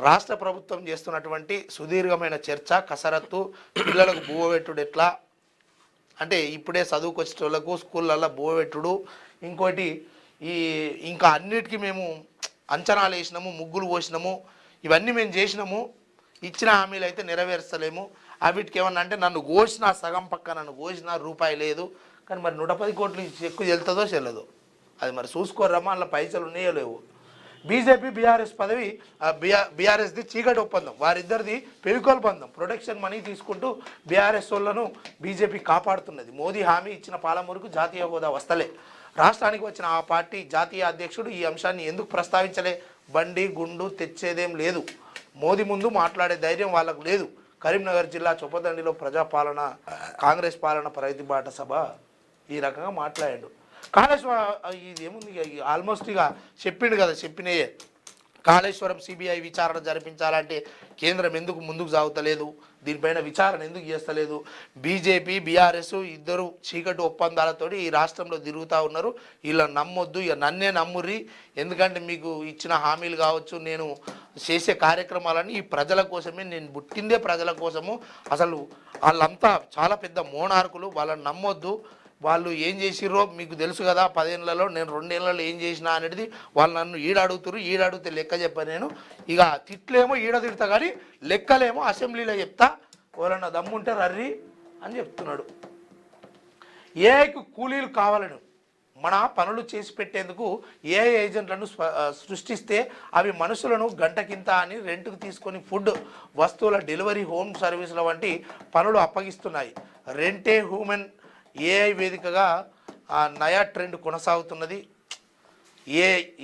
రాష్ట్ర ప్రభుత్వం చేస్తున్నటువంటి సుదీర్ఘమైన చర్చ, కసరత్తు. పిల్లలకు బువ్వబెట్టుడు ఎట్లా అంటే ఇప్పుడే చదువుకు వచ్చేటోళ్లకు స్కూళ్ళల్లో బువ్వబెట్టుడు. ఇంకోటి ఇంకా అన్నిటికీ మేము అంచనాలు వేసినాము, ముగ్గులు పోసినాము, ఇవన్నీ మేము చేసినాము. ఇచ్చిన హామీలు అయితే నెరవేర్చలేము. వీటికి ఏమన్నా అంటే నన్ను కోసిన సగం పక్క నన్ను కోసిన రూపాయి లేదు. కానీ మరి 110 కోట్లు చెక్కు చెల్తుందో చెల్లదో అది మరి చూసుకోరమ్మా. అందులో పైసలు ఉన్నాయో లేవు. బీజేపీ బీఆర్ఎస్ది చీకటి ఒప్పందం, వారిద్దరిది పెవికోల్ బంధం. ప్రొటెక్షన్ మనీ తీసుకుంటూ బీఆర్ఎస్ వాళ్ళను బీజేపీ కాపాడుతున్నది. మోదీ హామీ ఇచ్చిన పాలమూరుకు జాతీయ హోదా వస్తలే. రాష్ట్రానికి వచ్చిన ఆ పార్టీ జాతీయ అధ్యక్షుడు ఈ అంశాన్ని ఎందుకు ప్రస్తావించలే? బండి గుండు తెచ్చేదేం లేదు, మోదీ ముందు మాట్లాడే ధైర్యం వాళ్ళకు లేదు. కరీంనగర్ జిల్లా చొప్పదండిలో ప్రజాపాలన కాంగ్రెస్ పాలన ప్రతిబాట సభ ఈ రకంగా మాట్లాడాడు. కాళేశ్వరం ఇది ఏముంది ఆల్మోస్ట్ ఇక చెప్పిండు కదా, చెప్పినయే. కాళేశ్వరం సిబిఐ విచారణ జరిపించాలంటే కేంద్రం ఎందుకు ముందుకు సాగుతలేదు, దీనిపైన విచారణ ఎందుకు చేస్తలేదు? బీజేపీ బీఆర్ఎస్ ఇద్దరు చీకటి ఒప్పందాలతోటి ఈ రాష్ట్రంలో తిరుగుతూ ఉన్నారు. ఇలా నమ్మొద్దు, ఇక నన్నే నమ్ముర్రి, ఎందుకంటే మీకు ఇచ్చిన హామీలు కావచ్చు, నేను చేసే కార్యక్రమాలని ఈ ప్రజల కోసమే, నేను పుట్టిందే ప్రజల కోసము. అసలు వాళ్ళంతా చాలా పెద్ద మోనార్కులు, వాళ్ళని నమ్మొద్దు. వాళ్ళు ఏం చేసిర్రో మీకు తెలుసు కదా, 10 ఏళ్లలో నేను 2 ఏళ్లలో ఏం చేసినా అనేది వాళ్ళు నన్ను ఈడడుగుతే లెక్క చెప్పాను నేను. ఇక తిట్లేమో ఈడ తిడతా కానీ లెక్కలేమో అసెంబ్లీలో చెప్తా, ఎవరన్నా దమ్ముంటే రర్రి అని చెప్తున్నాడు. ఏఐకు కూలీలు కావాలను, మన పనులు చేసి పెట్టేందుకు ఏఐ ఏజెంట్లను సృష్టిస్తే అవి మనుషులను గంటకింత అని రెంట్కు తీసుకొని ఫుడ్, వస్తువుల డెలివరీ, హోమ్ సర్వీసుల వంటి పనులు అప్పగిస్తున్నాయి. రెంటే హ్యూమన్ ఏఐ వేదికగా నయా ట్రెండ్ కొనసాగుతున్నది.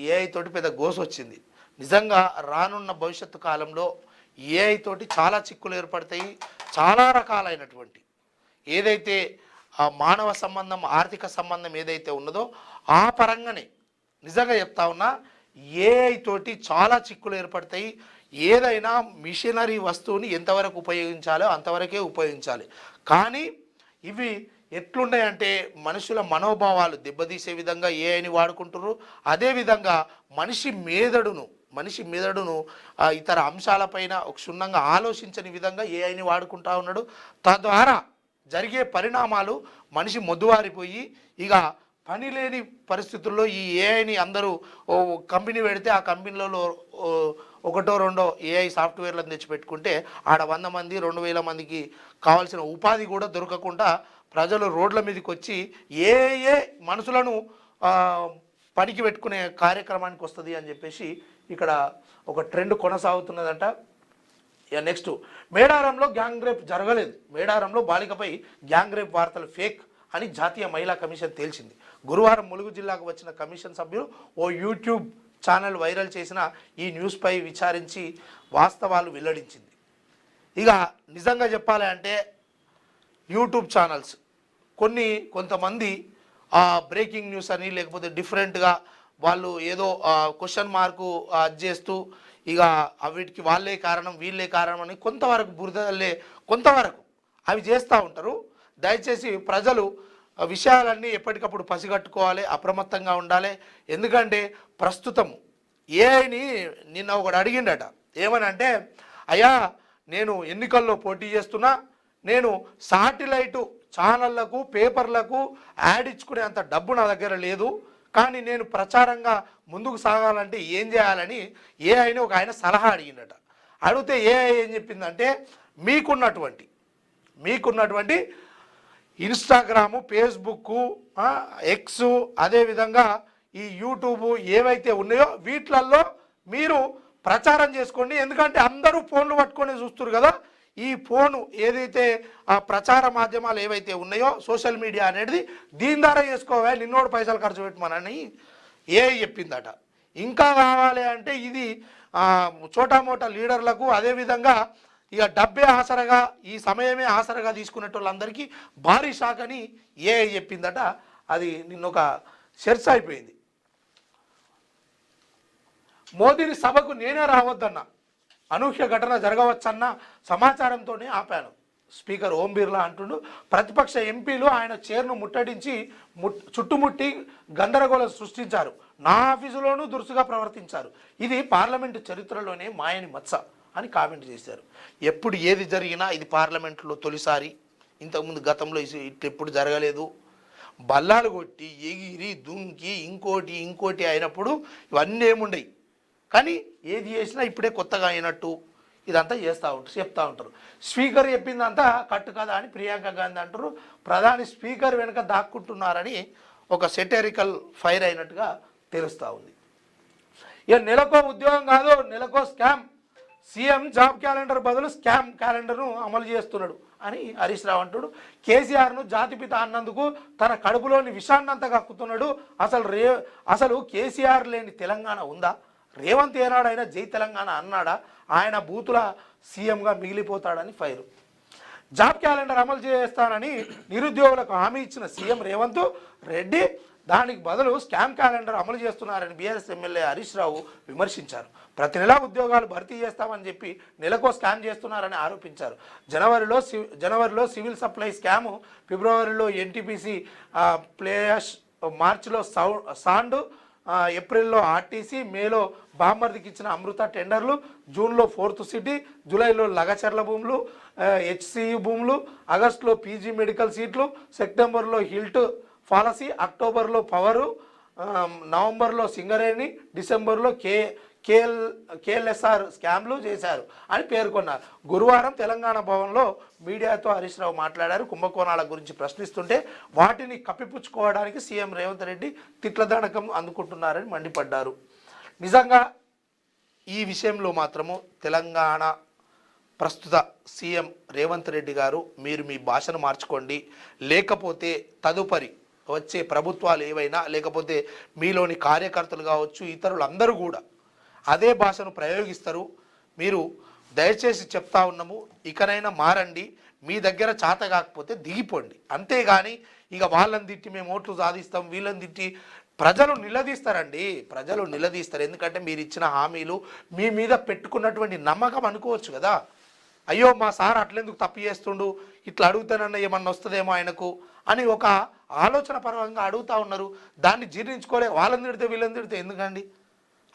ఏఐ తోటి పెద్ద గోసు వచ్చింది. నిజంగా రానున్న భవిష్యత్తు కాలంలో ఏఐ తోటి చాలా చిక్కులు ఏర్పడతాయి. చాలా రకాలైనటువంటి ఏదైతే మానవ సంబంధం, ఆర్థిక సంబంధం ఏదైతే ఉన్నదో ఆ పరంగానే నిజంగా చెప్తా ఉన్నా, ఏఐ తోటి చాలా చిక్కులు ఏర్పడతాయి. ఏదైనా మిషనరీ వస్తువుని ఎంతవరకు ఉపయోగించాలో అంతవరకే ఉపయోగించాలి. కానీ ఇవి ఎట్లున్నాయంటే మనుషుల మనోభావాలు దెబ్బతీసే విధంగా ఏఐని వాడుకుంటున్నారు. అదేవిధంగా మనిషి మెదడును ఇతర అంశాలపైన క్షుణ్ణంగా ఆలోచించని విధంగా ఏఐని వాడుకుంటా ఉన్నాడు. తద్వారా జరిగే పరిణామాలు మనిషి మొద్దువారిపోయి ఇక పని లేని పరిస్థితుల్లో ఈ ఏఐని అందరూ కంపెనీ పెడితే ఆ కంపెనీలలో 1-2 ఏఐ సాఫ్ట్వేర్లను తెచ్చిపెట్టుకుంటే ఆడ 100 మంది 2,000 మందికి కావాల్సిన ఉపాధి కూడా దొరకకుండా ప్రజలు రోడ్ల మీదకి వచ్చి ఏ మనుషులను పనికి పెట్టుకునే కార్యక్రమానికి వస్తుంది అని చెప్పేసి ఇక్కడ ఒక ట్రెండ్ కొనసాగుతున్నదంట. ఇక నెక్స్ట్, మేడారంలో గ్యాంగ్ రేప్ జరగలేదు. మేడారంలో బాలికపై గ్యాంగ్ రేప్ వార్తలు ఫేక్ అని జాతీయ మహిళా కమిషన్ తేల్చింది. గురువారం ములుగు జిల్లాకు వచ్చిన కమిషన్ సభ్యులు ఓ యూట్యూబ్ ఛానల్ వైరల్ చేసిన ఈ న్యూస్పై విచారించి వాస్తవాలు వెల్లడించింది. ఇక నిజంగా చెప్పాలి అంటే యూట్యూబ్ ఛానల్స్ కొంతమంది బ్రేకింగ్ న్యూస్ అని లేకపోతే డిఫరెంట్గా వాళ్ళు ఏదో క్వశ్చన్ మార్కు చేస్తూ ఇక వీటికి వాళ్ళే కారణం వీళ్ళే కారణం అని కొంతవరకు బురదలే కొంతవరకు అవి చేస్తూ ఉంటారు. దయచేసి ప్రజలు విషయాలన్నీ ఎప్పటికప్పుడు పసిగట్టుకోవాలి, అప్రమత్తంగా ఉండాలి. ఎందుకంటే ప్రస్తుతం ఏఐని నిన్న ఒకడు అడిగిండట, ఏమనంటే అయ్యా నేను ఎన్నికల్లో పోటీ చేస్తున్నా, నేను శాటిలైటు ఛానళ్లకు పేపర్లకు యాడ్ ఇచ్చుకునే అంత డబ్బు నా దగ్గర లేదు, కానీ నేను ప్రచారంగా ముందుకు సాగాలంటే ఏం చేయాలని ఏఐని ఒక ఆయన సలహా అడిగిండట. అడిగితే ఏఐ ఏం చెప్పిందంటే మీకున్నటువంటి ఇన్స్టాగ్రాము, ఫేస్బుక్, ఎక్స్, అదేవిధంగా ఈ యూట్యూబ్ ఏవైతే ఉన్నాయో వీటిలల్లో మీరు ప్రచారం చేసుకోండి. ఎందుకంటే అందరూ ఫోన్లు పట్టుకొని చూస్తున్నారు కదా, ఈ ఫోను ఏదైతే ఆ ప్రచార మాధ్యమాలు ఏవైతే ఉన్నాయో సోషల్ మీడియా అనేది దీని ద్వారా చేసుకోవా, నిన్నోడు పైసలు ఖర్చు పెట్టమనని ఏఐ చెప్పిందట. ఇంకా కావాలి అంటే ఇది చోటామోటా లీడర్లకు, అదేవిధంగా ఇక డబ్బే ఆసరగా ఈ సమయమే ఆసరగా తీసుకునే వాళ్ళందరికీ భారీ షాక్ అని ఏఐ చెప్పిందట. అది నిన్నొక చర్చ అయిపోయింది. మోదీని సభకు నేనే రావద్దన్నా, అనూహ్య ఘటన జరగవచ్చన్న సమాచారంతోనే ఆపాను స్పీకర్ ఓం బిర్లా అంటుండు. ప్రతిపక్ష ఎంపీలు ఆయన చైర్ను ముట్టడించి చుట్టుముట్టి గందరగోళం సృష్టించారు. నా ఆఫీసులోనూ దురుసుగా ప్రవర్తించారు. ఇది పార్లమెంటు చరిత్రలోనే మాయని మచ్చ అని కామెంట్ చేశారు. ఎప్పుడు ఏది జరిగినా ఇది పార్లమెంట్లో తొలిసారి, ఇంతకుముందు గతంలో ఎప్పుడు జరగలేదు. బల్లాలు కొట్టి ఎగిరి దుంకి ఇంకోటి అయినప్పుడు ఇవన్నీ ఏముండయి, కానీ ఏది చేసినా ఇప్పుడే కొత్తగా అయినట్టు ఇదంతా చెప్తూ ఉంటారు. స్పీకర్ చెప్పిందంతా కట్టు కదా అని ప్రియాంక గాంధీ అంటారు. ప్రధాని స్పీకర్ వెనుక దాక్కుంటున్నారని ఒక సెటరికల్ ఫైర్ అయినట్టుగా తెలుస్తూ ఉంది. ఇక నెలకో ఉద్యోగం కాదు, నెలకో స్కామ్. సీఎం జాబ్ క్యాలెండర్ బదులు స్కామ్ క్యాలెండర్ను అమలు చేస్తున్నాడు అని హరీష్ రావు అంటాడు. కేసీఆర్ను జాతిపిత అన్నందుకు తన కడుపులోని విషాన్నంతా కక్కుతున్నాడు. అసలు కేసీఆర్ లేని తెలంగాణ ఉందా? రేవంత్ ఏనాడైనా జై తెలంగాణ అన్నాడా? ఆయన బూతుల సీఎంగా మిగిలిపోతాడని ఫైరు. జాబ్ క్యాలెండర్ అమలు చేస్తానని నిరుద్యోగులకు హామీ ఇచ్చిన సీఎం రేవంత్ రెడ్డి దానికి బదులు స్కామ్ క్యాలెండర్ అమలు చేస్తున్నారని బీఆర్ఎస్ ఎమ్మెల్యే హరీష్ రావు విమర్శించారు. ప్రతి నెలా ఉద్యోగాలు భర్తీ చేస్తామని చెప్పి నెలకో స్కామ్ చేస్తున్నారని ఆరోపించారు. జనవరిలో సివిల్ సప్లై స్కాము, ఫిబ్రవరిలో ఎన్టీపీసీ ప్లేయర్స్, మార్చిలో సాండ్, ఏప్రిల్లో ఆర్టీసీ, మేలో బామ్మర్దికి ఇచ్చిన అమృత టెండర్లు, జూన్లో ఫోర్త్ సిటీ, జూలైలో లగచర్ల భూములు, హెచ్సియు భూములు, ఆగస్టులో పీజీ మెడికల్ సీట్లు, సెప్టెంబర్లో హిల్ట్ పాలసీ, అక్టోబర్లో పవరు, నవంబర్లో సింగరేణి, డిసెంబర్లో కేఎల్ఎస్ఆర్ స్కామ్లు చేశారు అని పేర్కొన్నారు. గురువారం తెలంగాణ భవన్లో మీడియాతో హరీష్ రావు మాట్లాడారు. కుంభకోణాల గురించి ప్రశ్నిస్తుంటే వాటిని కప్పిపుచ్చుకోవడానికి సీఎం రేవంత్ రెడ్డి తిట్లదండకం అందుకుంటున్నారని మండిపడ్డారు. నిజంగా ఈ విషయంలో మాత్రము తెలంగాణ ప్రస్తుత సీఎం రేవంత్ రెడ్డి గారు, మీరు మీ భాషను మార్చుకోండి, లేకపోతే తదుపరి వచ్చే ప్రభుత్వాలు ఏవైనా, లేకపోతే మీలోని కార్యకర్తలు కావచ్చు, ఇతరులందరూ కూడా అదే భాషను ప్రయోగిస్తారు. మీరు దయచేసి చెప్తా ఉన్నాము, ఇకనైనా మారండి, మీ దగ్గర చేత కాకపోతే దిగిపోండి. అంతేగాని ఇక వాళ్ళని తిట్టి మేము ఓట్లు సాధిస్తాం, వీళ్ళని తిట్టి ప్రజలు నిలదీస్తారండి. ప్రజలు నిలదీస్తారు. ఎందుకంటే మీరు ఇచ్చిన హామీలు, మీ మీద పెట్టుకున్నటువంటి నమ్మకం అనుకోవచ్చు కదా. అయ్యో మా సార్ అట్లెందుకు తప్పు చేస్తుండు, ఇట్లా అడుగుతానన్న ఏమన్నా వస్తుందేమో ఆయనకు అని ఒక ఆలోచన పరంగా అడుగుతూ ఉన్నారు. దాన్ని జీర్ణించుకోలే వాళ్ళని తిడితే వీళ్ళని తిడితే ఎందుకండి?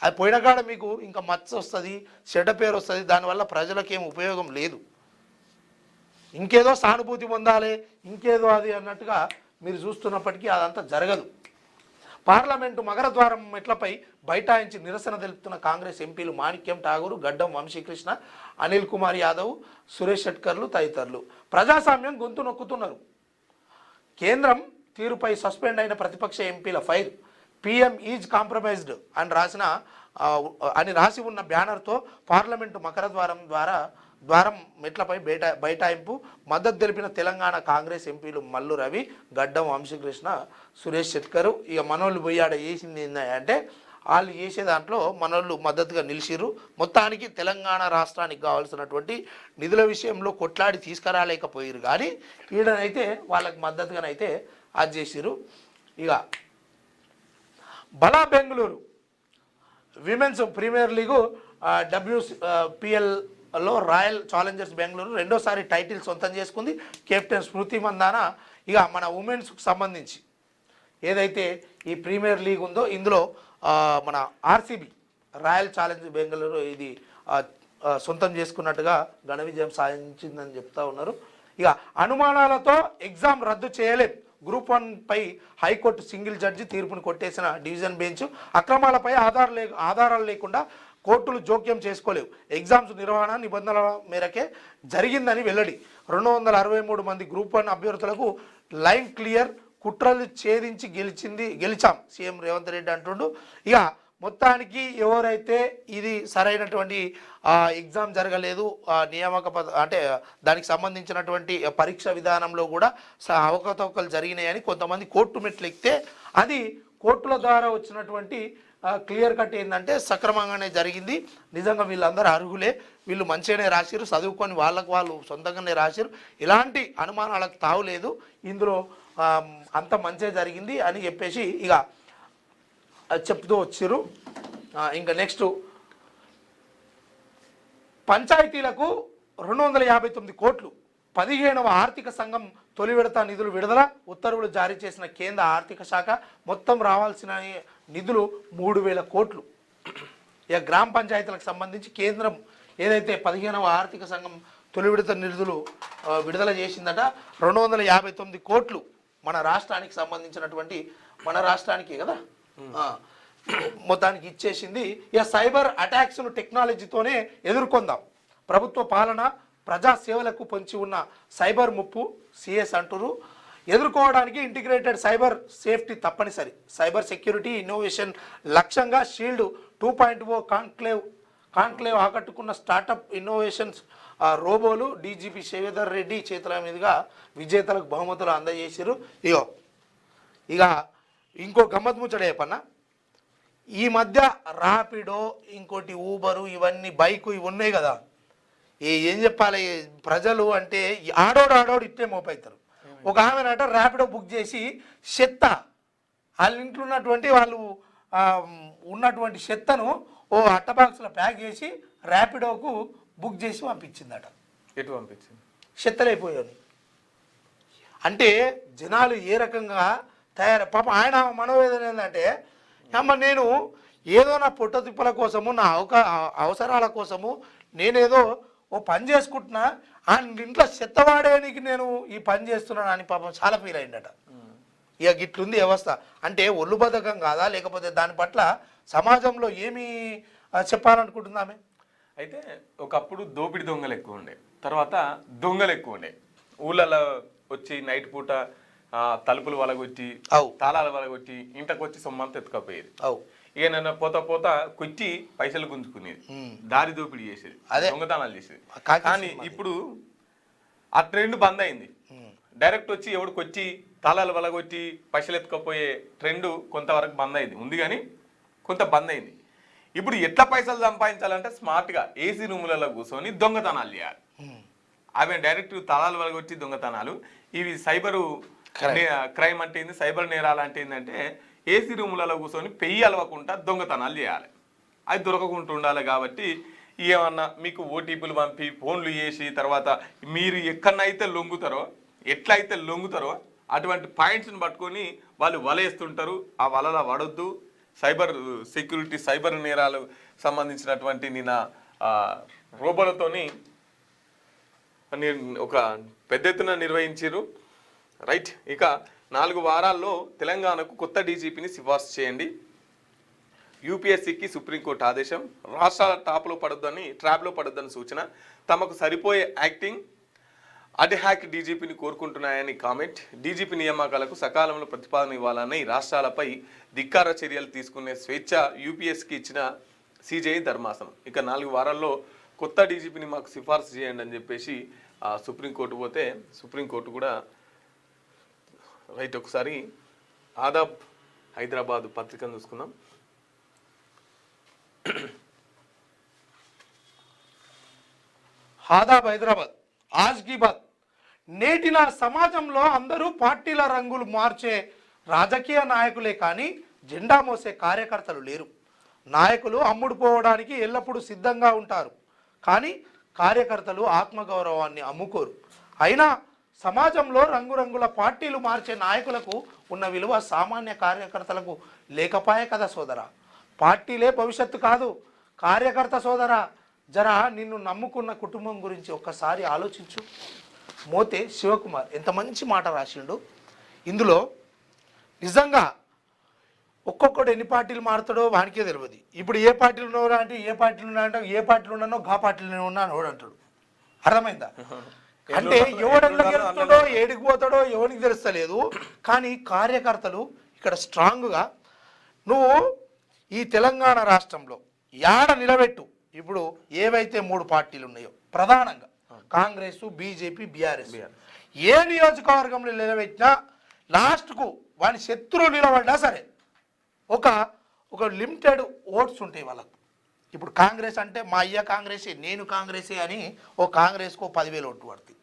అది పోయిన కాడ మీకు ఇంకా మచ్చ వస్తుంది, చెడ్డ పేరు వస్తుంది. దానివల్ల ప్రజలకు ఏం ఉపయోగం లేదు. ఇంకేదో సానుభూతి పొందాలి, ఇంకేదో అది అన్నట్టుగా మీరు చూస్తున్నప్పటికీ అదంతా జరగదు. పార్లమెంటు మగరద్వారం మెట్లపై బైఠాయించి నిరసన తెలుపుతున్న కాంగ్రెస్ ఎంపీలు మాణిక్యం ఠాగూర్, గడ్డం వంశీకృష్ణ, అనిల్ కుమార్ యాదవ్, సురేష్ షెట్కర్లు తదితరులు ప్రజాస్వామ్యం గొంతు నొక్కుతున్నారు. కేంద్రం తీరుపై సస్పెండ్ అయిన ప్రతిపక్ష ఎంపీల ఫైర్, పీఎం ఈజ్ కాంప్రమైజ్డ్ అని రాసి ఉన్న బ్యానర్తో పార్లమెంటు ద్వారం మెట్లపై బైఠాయింపు మద్దతు తెలిపిన తెలంగాణ కాంగ్రెస్ ఎంపీలు మల్లు రవి, గడ్డం వంశీకృష్ణ, సురేష్ షెట్కర్. ఇక మనోళ్ళు పోయాడ చేసింది ఏంటంటే వాళ్ళు చేసే దాంట్లో మనోళ్ళు మద్దతుగా నిలిచిర్రు. మొత్తానికి తెలంగాణ రాష్ట్రానికి కావాల్సినటువంటి నిధుల విషయంలో కొట్లాడి తీసుకురాలేకపోయారు, కానీ ఈడనైతే వాళ్ళకి మద్దతుగానైతే అది చేసిర్రు. ఇక బలా బెంగళూరు విమెన్స్ ప్రీమియర్ లీగు WPLలో రాయల్ ఛాలెంజర్స్ బెంగళూరు రెండోసారి టైటిల్ సొంతం చేసుకుంది. కెప్టెన్ స్మృతి మందాన ఇక మన ఉమెన్స్కు సంబంధించి ఏదైతే ఈ ప్రీమియర్ లీగ్ ఉందో ఇందులో మన ఆర్సీబీ రాయల్ ఛాలెంజ్ బెంగళూరు ఇది సొంతం చేసుకున్నట్టుగా ఘన విజయం సాధించిందని చెప్తా ఉన్నారు. ఇక అనుమానాలతో ఎగ్జామ్ రద్దు చేయలేం, గ్రూప్ 1 పై హైకోర్టు సింగిల్ జడ్జి తీర్పును కొట్టేసిన డివిజన్ బెంచ్. అక్రమాలపై ఆధారాలు లేకుండా కోర్టులు జోక్యం చేసుకోలేవు, ఎగ్జామ్స్ నిర్వహణ నిబంధనల మేరకే జరిగిందని వెల్లడి. 263 మంది గ్రూప్ 1 అభ్యర్థులకు లైన్ క్లియర్, కుట్రలు ఛేదించి గెలిచాం సీఎం రేవంత్ రెడ్డి అంటుండు. ఇక మొత్తానికి ఎవరైతే ఇది సరైనటువంటి ఎగ్జామ్ జరగలేదు, నియామక అంటే దానికి సంబంధించినటువంటి పరీక్ష విధానంలో కూడా అవకతవకలు జరిగినాయని కొంతమంది కోర్టు మెట్లు ఎక్కితే, అది కోర్టుల ద్వారా వచ్చినటువంటి క్లియర్ కట్ ఏంటంటే సక్రమంగానే జరిగింది. నిజంగా వీళ్ళందరూ అర్హులే, వీళ్ళు మంచిగానే రాసిరు, చదువుకొని వాళ్ళు సొంతంగానే రాసిరు, ఎలాంటి అనుమానాలకు తావులేదు, ఇందులో అంత మంచిగా జరిగింది అని చెప్పేసి ఇక చెప్తూ వచ్చారు. ఇంకా నెక్స్ట్ పంచాయతీలకు 259 కోట్లు 15వ ఆర్థిక సంఘం తొలి విడత నిధులు విడుదల, ఉత్తర్వులు జారీ చేసిన కేంద్ర ఆర్థిక శాఖ. మొత్తం రావాల్సిన నిధులు 3000 కోట్లు. ఇక గ్రామ పంచాయతీలకు సంబంధించి కేంద్రం ఏదైతే 15వ ఆర్థిక సంఘం తొలి విడత నిధులు విడుదల చేసిందట 259 కోట్లు మన రాష్ట్రానికి సంబంధించినటువంటి, మన రాష్ట్రానికి కదా మొత్తానికి ఇచ్చేసింది. ఇక సైబర్ అటాక్స్ను టెక్నాలజీతోనే ఎదుర్కొందాం, ప్రభుత్వ పాలన ప్రజా సేవలకు పొంచి ఉన్న సైబర్ ముప్పు సిఎస్ అంటారు. ఎదుర్కోవడానికి ఇంటిగ్రేటెడ్ సైబర్ సేఫ్టీ తప్పనిసరి, సైబర్ సెక్యూరిటీ ఇన్నోవేషన్ లక్ష్యంగా షీల్డ్ 2.0 కాన్క్లేవ్ ఆకట్టుకున్న స్టార్టప్ ఇన్నోవేషన్స్ రోబోలు డీజీపీ శ్రీధర్ రెడ్డి చేతుల మీదుగా విజేతలకు బహుమతులు అందజేసారు. ఇక ఇంకో గమ్మత్ ముచ్చట చెప్పన్నా, ఈ మధ్య ర్యాపిడో, ఇంకోటి ఊబరు, ఇవన్నీ బైకు ఇవి ఉన్నాయి కదా, ఏం చెప్పాలి ప్రజలు అంటే ఆడోడు ఇట్టే మోపవుతారు. ఒక ఆమెనట ర్యాపిడో బుక్ చేసి చెత్త వాళ్ళ ఇంట్లో ఉన్నటువంటి వాళ్ళు ఆ, ఉన్నటువంటి చెత్తను ఓ అట్ట బాక్స్లో ప్యాక్ చేసి ర్యాపిడోకు బుక్ చేసి పంపించిందట. ఎటు పంపించింది? చెత్తలైపోయాను అంటే జనాలు ఏ రకంగా తయారు. పాప ఆయన మనోవేదన ఏంటంటే అమ్మ నేను ఏదో నా పొట్ట తిప్పల కోసము నా అవసరాల కోసము నేనేదో ఓ పని చేసుకుంటున్నా, ఆ ఇంట్లో చెత్త వాడేనికి నేను ఈ పని చేస్తున్నాను అని పాపం చాలా ఫీల్ అయిందట. ఇక గిట్లుంది వ్యవస్థ అంటే ఒళ్ళు బద్ధకం కాదా, లేకపోతే దాని పట్ల సమాజంలో ఏమి చెప్పాలనుకుంటుందామె? అయితే ఒకప్పుడు దోపిడి దొంగలు ఎక్కువ ఉండే, తర్వాత దొంగలు ఎక్కువ ఉండే. ఊళ్ళలో వచ్చి నైట్ పూట తలుపులు వలగొట్టి తాళాలు వలగొట్టి ఇంటకు వచ్చి సొమ్మంతా ఎత్తుకపోయేది. ఇక నన్ను పోతా పోతా కొట్టి పైసలు గుంజుకునేది, దారి దోపిడీ చేసేది, దొంగతనాలు చేసేది. కానీ ఇప్పుడు ఆ ట్రెండ్ బంద్ అయింది. డైరెక్ట్ వచ్చి ఎవడికి వచ్చి తాళాలు వలగొట్టి పైసలు ఎత్తుకపోయే ట్రెండ్ కొంతవరకు బంద్ అయింది, ఉంది కానీ కొంత బంద్ అయింది. ఇప్పుడు ఎట్లా పైసలు సంపాదించాలంటే స్మార్ట్గా ఏసీ రూములలో కూర్చొని దొంగతనాలు చేయాలి. అవి డైరెక్ట్ తాళాలు వలగొట్టి దొంగతనాలు. ఇవి సైబరు క్రైమ్ అంటే ఏంది, సైబర్ నేరాలు అంటే ఏంటంటే ఏసీ రూములలో కూర్చొని పెయ్యి అలవకుండా దొంగతనాలు చేయాలి. అది దొరకకుండా ఉండాలి. కాబట్టి ఏమన్నా మీకు ఓటీపీలు పంపి ఫోన్లు చేసి తర్వాత మీరు ఎక్కడనైతే లొంగుతారో ఎట్లయితే లొంగుతారో అటువంటి పాయింట్స్ని పట్టుకొని వాళ్ళు వలేస్తుంటారు. ఆ వలల పడొద్దు. సైబర్ సెక్యూరిటీ సైబర్ నేరాలు సంబంధించినటువంటి నిన్న రోబోలతోని ఒక పెద్ద ఎత్తున నిర్వహించారు. రైట్. ఇక 4 వారాల్లో తెలంగాణకు కొత్త డీజీపీని సిఫార్సు చేయండి. యూపీఎస్సీకి సుప్రీంకోర్టు ఆదేశం. రాష్ట్రాల ట్రాప్లో పడొద్దని సూచన. తమకు సరిపోయే యాక్టింగ్ అడ్హాక్ డీజీపీని కోరుకుంటున్నాయని కామెంట్. డీజీపీ నియామకాలకు సకాలంలో ప్రతిపాదన ఇవ్వాలని రాష్ట్రాలపై ధిక్కార చర్యలు తీసుకునే స్వేచ్ఛ యూపీఎస్కి ఇచ్చిన సిజేఐ ధర్మాసనం. ఇక 4 వారాల్లో కొత్త డీజీపీని మాకు సిఫార్సు చేయండి అని చెప్పేసి సుప్రీంకోర్టు పోతే సుప్రీంకోర్టు కూడా రైట్. ఒకసారి ఆదాబ్ హైదరాబాద్ పత్రికను చూసుకుందాం. ఆదాబ్ హైదరాబాద్ ఆజ్ కీ బాత్. నేటి నా సమాజంలో అందరూ పార్టీల రంగులు మార్చే రాజకీయ నాయకులే కానీ జెండా మోసే కార్యకర్తలు లేరు. నాయకులు అమ్ముడు పోవడానికి ఎల్లప్పుడూ సిద్ధంగా ఉంటారు, కానీ కార్యకర్తలు ఆత్మగౌరవాన్ని అమ్ముకోరు. అయినా సమాజంలో రంగురంగుల పార్టీలు మార్చే నాయకులకు ఉన్న విలువ సామాన్య కార్యకర్తలకు లేకపాయే కదా సోదరా. పార్టీలే భవిష్యత్తు కాదు కార్యకర్త సోదరా. జరా నిన్ను నమ్ముకున్న కుటుంబం గురించి ఒక్కసారి ఆలోచించు. మోతే శివకుమార్ ఎంత మంచి మాట రాసిండు ఇందులో. నిజంగా ఒక్కొక్కడు ఎన్ని పార్టీలు మారుతాడో వానికే తెలియదు. ఇప్పుడు ఏ పార్టీలు ఉన్నారా అంటే ఏ పార్టీలు ఉన్నాయంటే ఏ పార్టీలు ఉన్నానో గా పార్టీలు ఉన్నా అని అంటాడు. అర్థమైందా? అంటే ఎవడెట్లా గెలుస్తాడో ఏడికి పోతాడో ఎవరికి తెలుస్తలేదు. కానీ కార్యకర్తలు ఇక్కడ స్ట్రాంగ్గా నువ్వు ఈ తెలంగాణ రాష్ట్రంలో యాడ నిలబెట్టు. ఇప్పుడు ఏవైతే 3 పార్టీలు ఉన్నాయో ప్రధానంగా కాంగ్రెస్, బీజేపీ, బీఆర్ఎస్, ఏ నియోజకవర్గంలో నిలబెట్టినా లాస్ట్కు వాని శత్రువు నిలబడ్డా సరే ఒక లిమిటెడ్ ఓట్స్ ఉంటాయి వాళ్ళకు. ఇప్పుడు కాంగ్రెస్ అంటే మా అయ్య కాంగ్రెసే, నేను కాంగ్రెసే అని ఓ కాంగ్రెస్కు 10,000 ఓట్లు పడతాయి,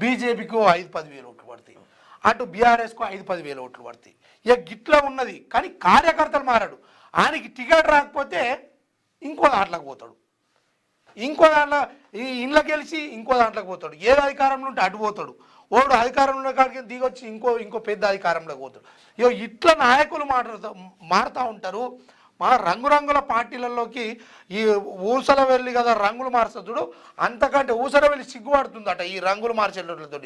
బీజేపీకి 5-10,000 ఓట్లు పడతాయి, అటు బీఆర్ఎస్కు 5-10,000 ఓట్లు పడతాయి. ఇక గిట్లా ఉన్నది. కానీ కార్యకర్తలు మారాడు. ఆయనకి టికెట్ రాకపోతే ఇంకో దాంట్లోకి పోతాడు, ఇంకో దాంట్లో ఈ ఇండ్లకి గెలిచి ఇంకో దాంట్లోకి పోతాడు. ఏది అధికారంలో ఉంటే అటు పోతాడు. ఓడు అధికారంలో కాడికి దిగొచ్చి ఇంకో పెద్ద అధికారంలోకి పోతాడు. ఇట్లా నాయకులు మారుతూ ఉంటారు. మా రంగురంగుల పార్టీలలోకి ఈ ఊసల వెళ్ళి కదా రంగులు మార్చదు చూడు, అంతకంటే ఊసల వెళ్ళి సిగ్గుపడుతుందట ఈ రంగులు మార్చేటోళ్ళతో.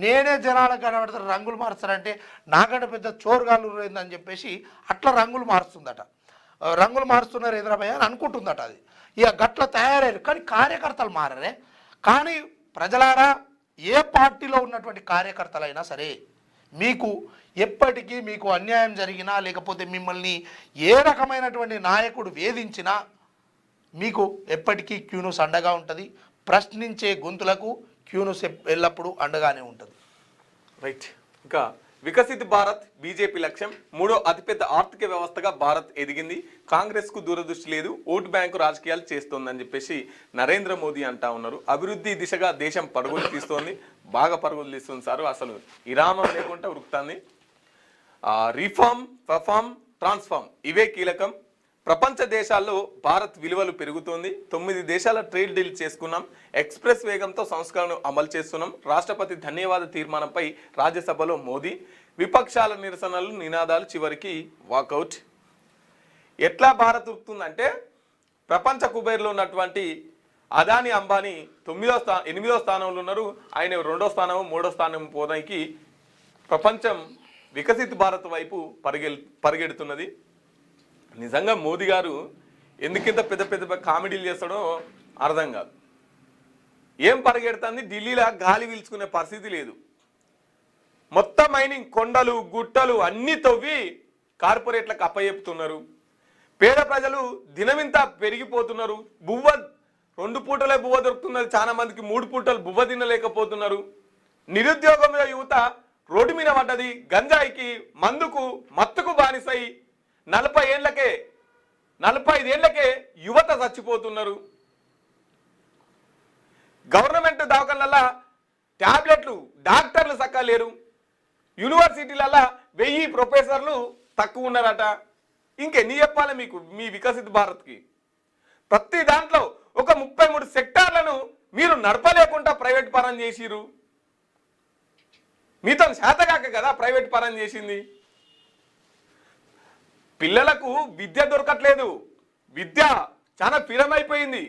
నేనే జనాలకు కనబడతారు రంగులు మార్చారంటే నాకంటే పెద్ద చోరుగాలు ఏందని చెప్పేసి అట్లా రంగులు మారుస్తుందట. రంగులు మారుస్తున్నారు ఎదురభయ అని అనుకుంటుందట. అది ఇక గట్ల తయారయ్యారు. కానీ కార్యకర్తలు మారరే. కానీ ప్రజలారా, ఏ పార్టీలో ఉన్నటువంటి కార్యకర్తలైనా సరే మీకు ఎప్పటికీ మీకు అన్యాయం జరిగినా లేకపోతే మిమ్మల్ని ఏ రకమైనటువంటి నాయకుడు వేధించినా మీకు ఎప్పటికీ క్యూన్యూస్ అండగా ఉంటుంది. ప్రశ్నించే గొంతులకు క్యూన్యూస్ ఎల్లప్పుడూ అండగానే ఉంటుంది. రైట్. ఇంకా వికసిత్ భారత్ బీజేపీ లక్ష్యం. 3వ అతిపెద్ద ఆర్థిక వ్యవస్థగా భారత్ ఎదిగింది. కాంగ్రెస్ కు దూరదృష్టి లేదు, ఓటు బ్యాంకు రాజకీయాలు చేస్తోందని చెప్పేసి నరేంద్ర మోదీ అంటా ఉన్నారు. అభివృద్ధి దిశగా దేశం పరుగులు తీస్తోంది, బాగా పరుగులు తీస్తుంది సార్. అసలు విరామం లేకుండా ఉరుకుతుంది. రిఫార్మ్, పర్ఫార్మ్, ట్రాన్స్ఫార్మ్ ఇవే కీలకం. ప్రపంచ దేశాల్లో భారత్ విలువలు పెరుగుతోంది. 9 దేశాల ట్రేడ్ డీల్ చేసుకున్నాం. ఎక్స్ప్రెస్ వేగంతో సంస్కరణను అమలు చేస్తున్నాం. రాష్ట్రపతి ధన్యవాద తీర్మానంపై రాజ్యసభలో మోదీ. విపక్షాల నిరసనలు, నినాదాలు, చివరికి వాకౌట్. ఎట్లా భారత్ ఉరుకుతుందంటే ప్రపంచ కుబేర్లో ఉన్నటువంటి అదాని, అంబానీ 8వ స్థానంలో ఉన్నారు. ఆయన 2వ స్థానం, 3వ స్థానం పోదానికి ప్రపంచం వికసిత భారత్ వైపు పరిగెడుతున్నది. నిజంగా మోదీ గారు ఎందుకింత పెద్ద పెద్ద కామెడీలు చేస్తాడో అర్థం కాదు. ఏం పరిగెడుతుంది? ఢిల్లీలో గాలి పీల్చుకునే పరిస్థితి లేదు. మొత్తం మైనింగ్, కొండలు, గుట్టలు అన్నీ తవ్వి కార్పొరేట్లకు అప్పచెప్తున్నారు. పేద ప్రజలు దినమింత పెరిగిపోతున్నారు. 2 పూటలే బువ్వ దొరుకుతున్నది, చాలా మందికి 3 పూటలు బువ్వ తినలేకపోతున్నారు. నిరుద్యోగంలో యువత రోడ్డు మీద పడ్డది. గంజాయికి, మందుకు, మత్తుకు బానిసై 45 ఏళ్లకే యువత చచ్చిపోతున్నారు. గవర్నమెంట్ దవాఖానలలో టాబ్లెట్లు, డాక్టర్లు చక్కగా లేరు. యూనివర్సిటీలలో 1000 ప్రొఫెసర్లు తక్కువ ఉన్నారట. ఇంకెన్ని చెప్పాలి మీకు మీ వికసిత భారత్కి? ప్రతి దాంట్లో ఒక 33 సెక్టార్లను మీరు నడపలేకుండా ప్రైవేట్ పరం చేసిరు. మీతో శాతగాక కదా ప్రైవేట్ పరం చేసింది. పిల్లలకు విద్య దొరకట్లేదు. విద్య చాలా పిరమైపోయింది.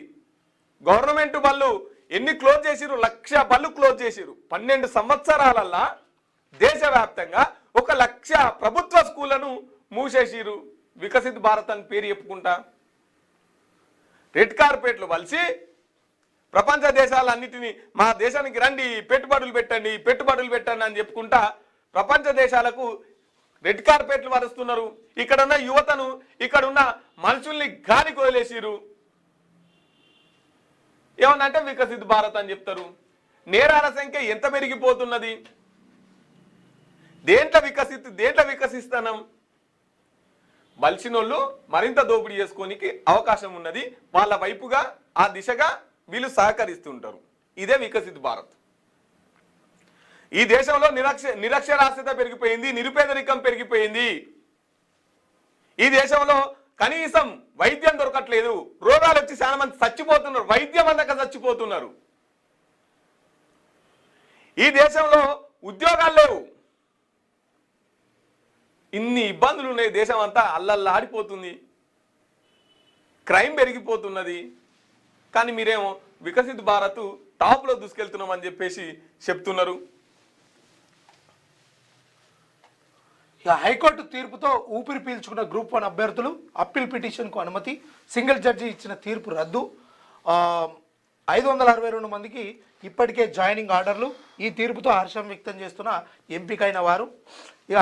గవర్నమెంట్ బళ్ళు ఎన్ని క్లోజ్ చేసిరు? 1,00,000 బళ్ళు క్లోజ్ చేసిరు. 12 సంవత్సరాలల్లా దేశవ్యాప్తంగా 1,00,000 ప్రభుత్వ స్కూళ్లను మూసేసిరు. వికసిత భారత్ అని పేరు చెప్పుకుంటా రెడ్ కార్పెట్లు వలిసి ప్రపంచ దేశాలన్నిటినీ మా దేశానికి రండి, పెట్టుబడులు పెట్టండి అని చెప్పుకుంటా ప్రపంచ దేశాలకు రెడ్ కార్పెట్లు వరుస్తున్నారు. ఇక్కడున్న యువతను, ఇక్కడున్న మనుషుల్ని గాలికి వదిలేసిరు. ఏమన్నంటే వికసిత భారత్ అని చెప్తారు. నేరాల సంఖ్య ఎంత పెరిగిపోతున్నది? దేంట్లో వికసిస్తున్నాం? బలిసినోళ్ళు మరింత దోపిడీ చేసుకోనికి అవకాశం ఉన్నది. వాళ్ళ వైపుగా ఆ దిశగా వీళ్ళు సహకరిస్తుంటారు. ఇదే వికసిత భారత్. ఈ దేశంలో నిరక్షరాస్యత పెరిగిపోయింది, నిరుపేదరికం పెరిగిపోయింది. ఈ దేశంలో కనీసం వైద్యం దొరకట్లేదు. రోగాలు వచ్చి చాలా మంది చచ్చిపోతున్నారు, వైద్యం అందక చచ్చిపోతున్నారు. ఈ దేశంలో ఉద్యోగాలు లేవు. ఇన్ని ఇబ్బందులు ఉన్నాయి. దేశం అంతా అల్లల్లాడిపోతుంది, క్రైమ్ పెరిగిపోతున్నది. కానీ మీరేమో వికసిత భారత్ టాప్లో దూసుకెళ్తున్నాం అని చెప్పేసి చెప్తున్నారు. ఇక హైకోర్టు తీర్పుతో ఊపిరి పీల్చుకున్న గ్రూప్ 1 అభ్యర్థులు. అప్పీల్ పిటిషన్కు అనుమతి. సింగిల్ జడ్జి ఇచ్చిన తీర్పు రద్దు. 562 మందికి ఇప్పటికే జాయినింగ్ ఆర్డర్లు. ఈ తీర్పుతో హర్షం వ్యక్తం చేస్తున్న ఎంపికైన వారు. ఇక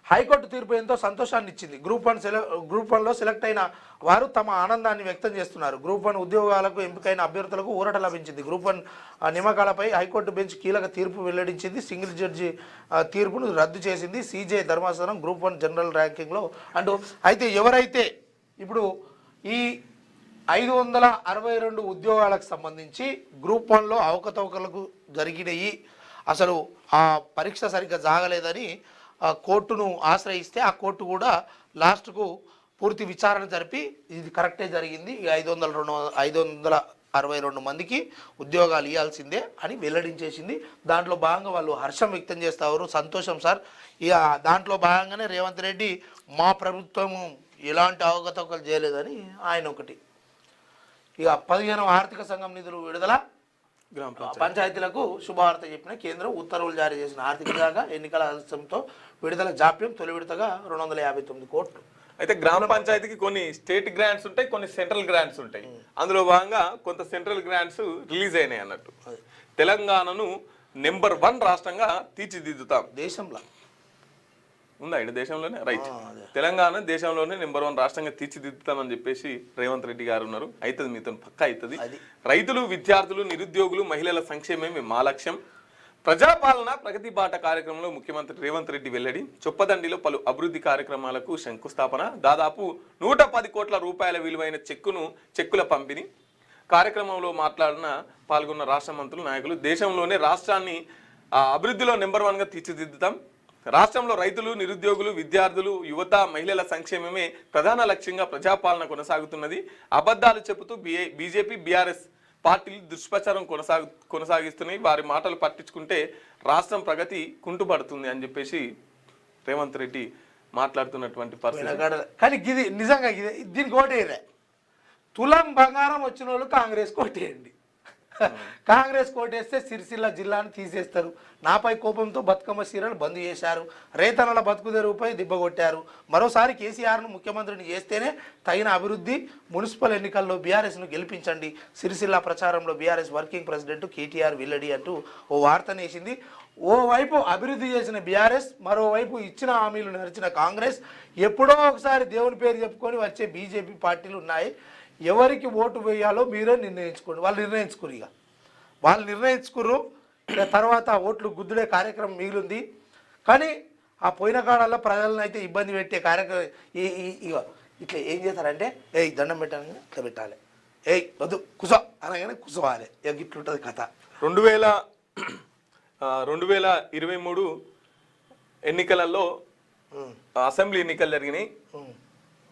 హైకోర్టు తీర్పు ఎంతో సంతోషాన్ని ఇచ్చింది. గ్రూప్ 1లో సెలెక్ట్ అయిన వారు తమ ఆనందాన్ని వ్యక్తం చేస్తున్నారు. గ్రూప్ 1 ఉద్యోగాలకు ఎంపికైన అభ్యర్థులకు ఊరట లభించింది. గ్రూప్ 1 నియామకాలపై హైకోర్టు బెంచ్ కీలక తీర్పు వెల్లడించింది. సింగిల్ జడ్జి తీర్పును రద్దు చేసింది సిజే ధర్మాసనం. గ్రూప్ 1 జనరల్ ర్యాంకింగ్లో అయితే ఎవరైతే ఇప్పుడు ఈ 562 ఉద్యోగాలకు సంబంధించి గ్రూప్ 1లో అవకతవకలకు జరిగినాయి, అసలు ఆ పరీక్ష సరిగ్గా జాగలేదని కోర్టును ఆశ్రయిస్తే ఆ కోర్టు కూడా లాస్ట్కు పూర్తి విచారణ జరిపి ఇది కరెక్టే జరిగింది, 562 మందికి ఉద్యోగాలు ఇవ్వాల్సిందే అని వెల్లడించేసింది. దాంట్లో భాగంగా వాళ్ళు హర్షం వ్యక్తం చేస్తారు. సంతోషం సార్. ఇక దాంట్లో భాగంగానే రేవంత్ రెడ్డి మా ప్రభుత్వం ఎలాంటి అవకతవకలు చేయలేదని ఆయన ఒకటి. ఇక 15వ ఆర్థిక సంఘం నిధులు విడుదల. పంచాయతీలకు శుభవార్త చెప్పిన కేంద్రం. ఉత్తర్వులు జారీ చేసిన ఆర్థిక శాఖ ఎన్నికల ఆలస్యంతో విడుదల జాప్యం. తొలి విడతగా 259 కోట్లు. అయితే గ్రామ పంచాయతీకి కొన్ని స్టేట్ గ్రాంట్స్ ఉంటాయి, కొన్ని సెంట్రల్ గ్రాంట్స్ ఉంటాయి. అందులో భాగంగా కొంత సెంట్రల్ గ్రాంట్స్ రిలీజ్ అయినాయి అన్నట్టు. తెలంగాణను నెంబర్ 1 రాష్ట్రంగా తీర్చిదిద్దుతాం. దేశంలో ఉందా? ఇటు దేశంలోనే రైట్. తెలంగాణ దేశంలోనే నెంబర్ 1 రాష్ట్రంగా తీర్చిదిద్దుతామని చెప్పేసి రేవంత్ రెడ్డి గారు ఉన్నారు. అవుతుంది, మీతో పక్కా అవుతుంది. రైతులు, విద్యార్థులు, నిరుద్యోగులు, మహిళల సంక్షేమమే మా లక్ష్యం. ప్రజాపాలన ప్రగతి బాట కార్యక్రమంలో ముఖ్యమంత్రి రేవంత్ రెడ్డి వెల్లడి. చొప్పదండిలో పలు అభివృద్ధి కార్యక్రమాలకు శంకుస్థాపన. దాదాపు 110 కోట్ల రూపాయల విలువైన చెక్కుల పంపిణీ. కార్యక్రమంలో పాల్గొన్న రాష్ట్ర మంత్రులు, నాయకులు దేశంలోనే రాష్ట్రాన్ని అభివృద్ధిలో నెంబర్ 1గా తీర్చిదిద్దుతాం. రాష్ట్రంలో రైతులు, నిరుద్యోగులు, విద్యార్థులు, యువత, మహిళల సంక్షేమమే ప్రధాన లక్ష్యంగా ప్రజాపాలన కొనసాగుతున్నది. అబద్ధాలు చెబుతూ బీజేపీ, బీఆర్ఎస్ పార్టీలు దుష్ప్రచారం కొనసాగిస్తున్నాయి. వారి మాటలు పట్టించుకుంటే రాష్ట్రం ప్రగతి కుంటుపడుతుంది అని చెప్పేసి రేవంత్ రెడ్డి మాట్లాడుతున్నటువంటి పరిస్థితి. కానీ ఇది నిజంగా దీనికి ఓటేయలే. తులం బంగారం వచ్చిన వాళ్ళు కాంగ్రెస్ కోటేయండి. కాంగ్రెస్ కోటేస్తే సిరిసిల్ల జిల్లాను తీసేస్తారు. నాపై కోపంతో బతుకమ్మ సీరలు బంద్ చేశారు. రైతన్నల బతుకు తెరువుపై దిబ్బగొట్టారు. మరోసారి కేసీఆర్ను ముఖ్యమంత్రిని చేస్తేనే తగిన అభివృద్ధి. మున్సిపల్ ఎన్నికల్లో బీఆర్ఎస్ను గెలిపించండి. సిరిసిల్ల ప్రచారంలో బీఆర్ఎస్ వర్కింగ్ ప్రెసిడెంట్ కేటీఆర్ వెల్లడి అంటూ ఓ వార్తనేసింది. ఓవైపు అభివృద్ధి చేసిన బీఆర్ఎస్, మరోవైపు ఇచ్చిన హామీలు నడిచిన కాంగ్రెస్, ఎప్పుడో ఒకసారి దేవుని పేరు చెప్పుకొని వచ్చే బీజేపీ పార్టీలు ఉన్నాయి. ఎవరికి ఓటు వేయాలో మీరే నిర్ణయించుకోండి. వాళ్ళు నిర్ణయించుకుర్రు. తర్వాత ఓట్లు గుద్దుడే కార్యక్రమం మిగిలింది. కానీ ఆ పోయిన కాలంలో ప్రజలను అయితే ఇబ్బంది పెట్టే కార్యక్రమం ఇట్లా ఏం చేస్తారంటే, దండం పెట్టాను ఇట్లా పెట్టాలి, వద్దు కుసో అనగానే కుసోవాలి. ఇట్లుంటుంది కథ. 2023 ఎన్నికలలో అసెంబ్లీ ఎన్నికలు జరిగినాయి.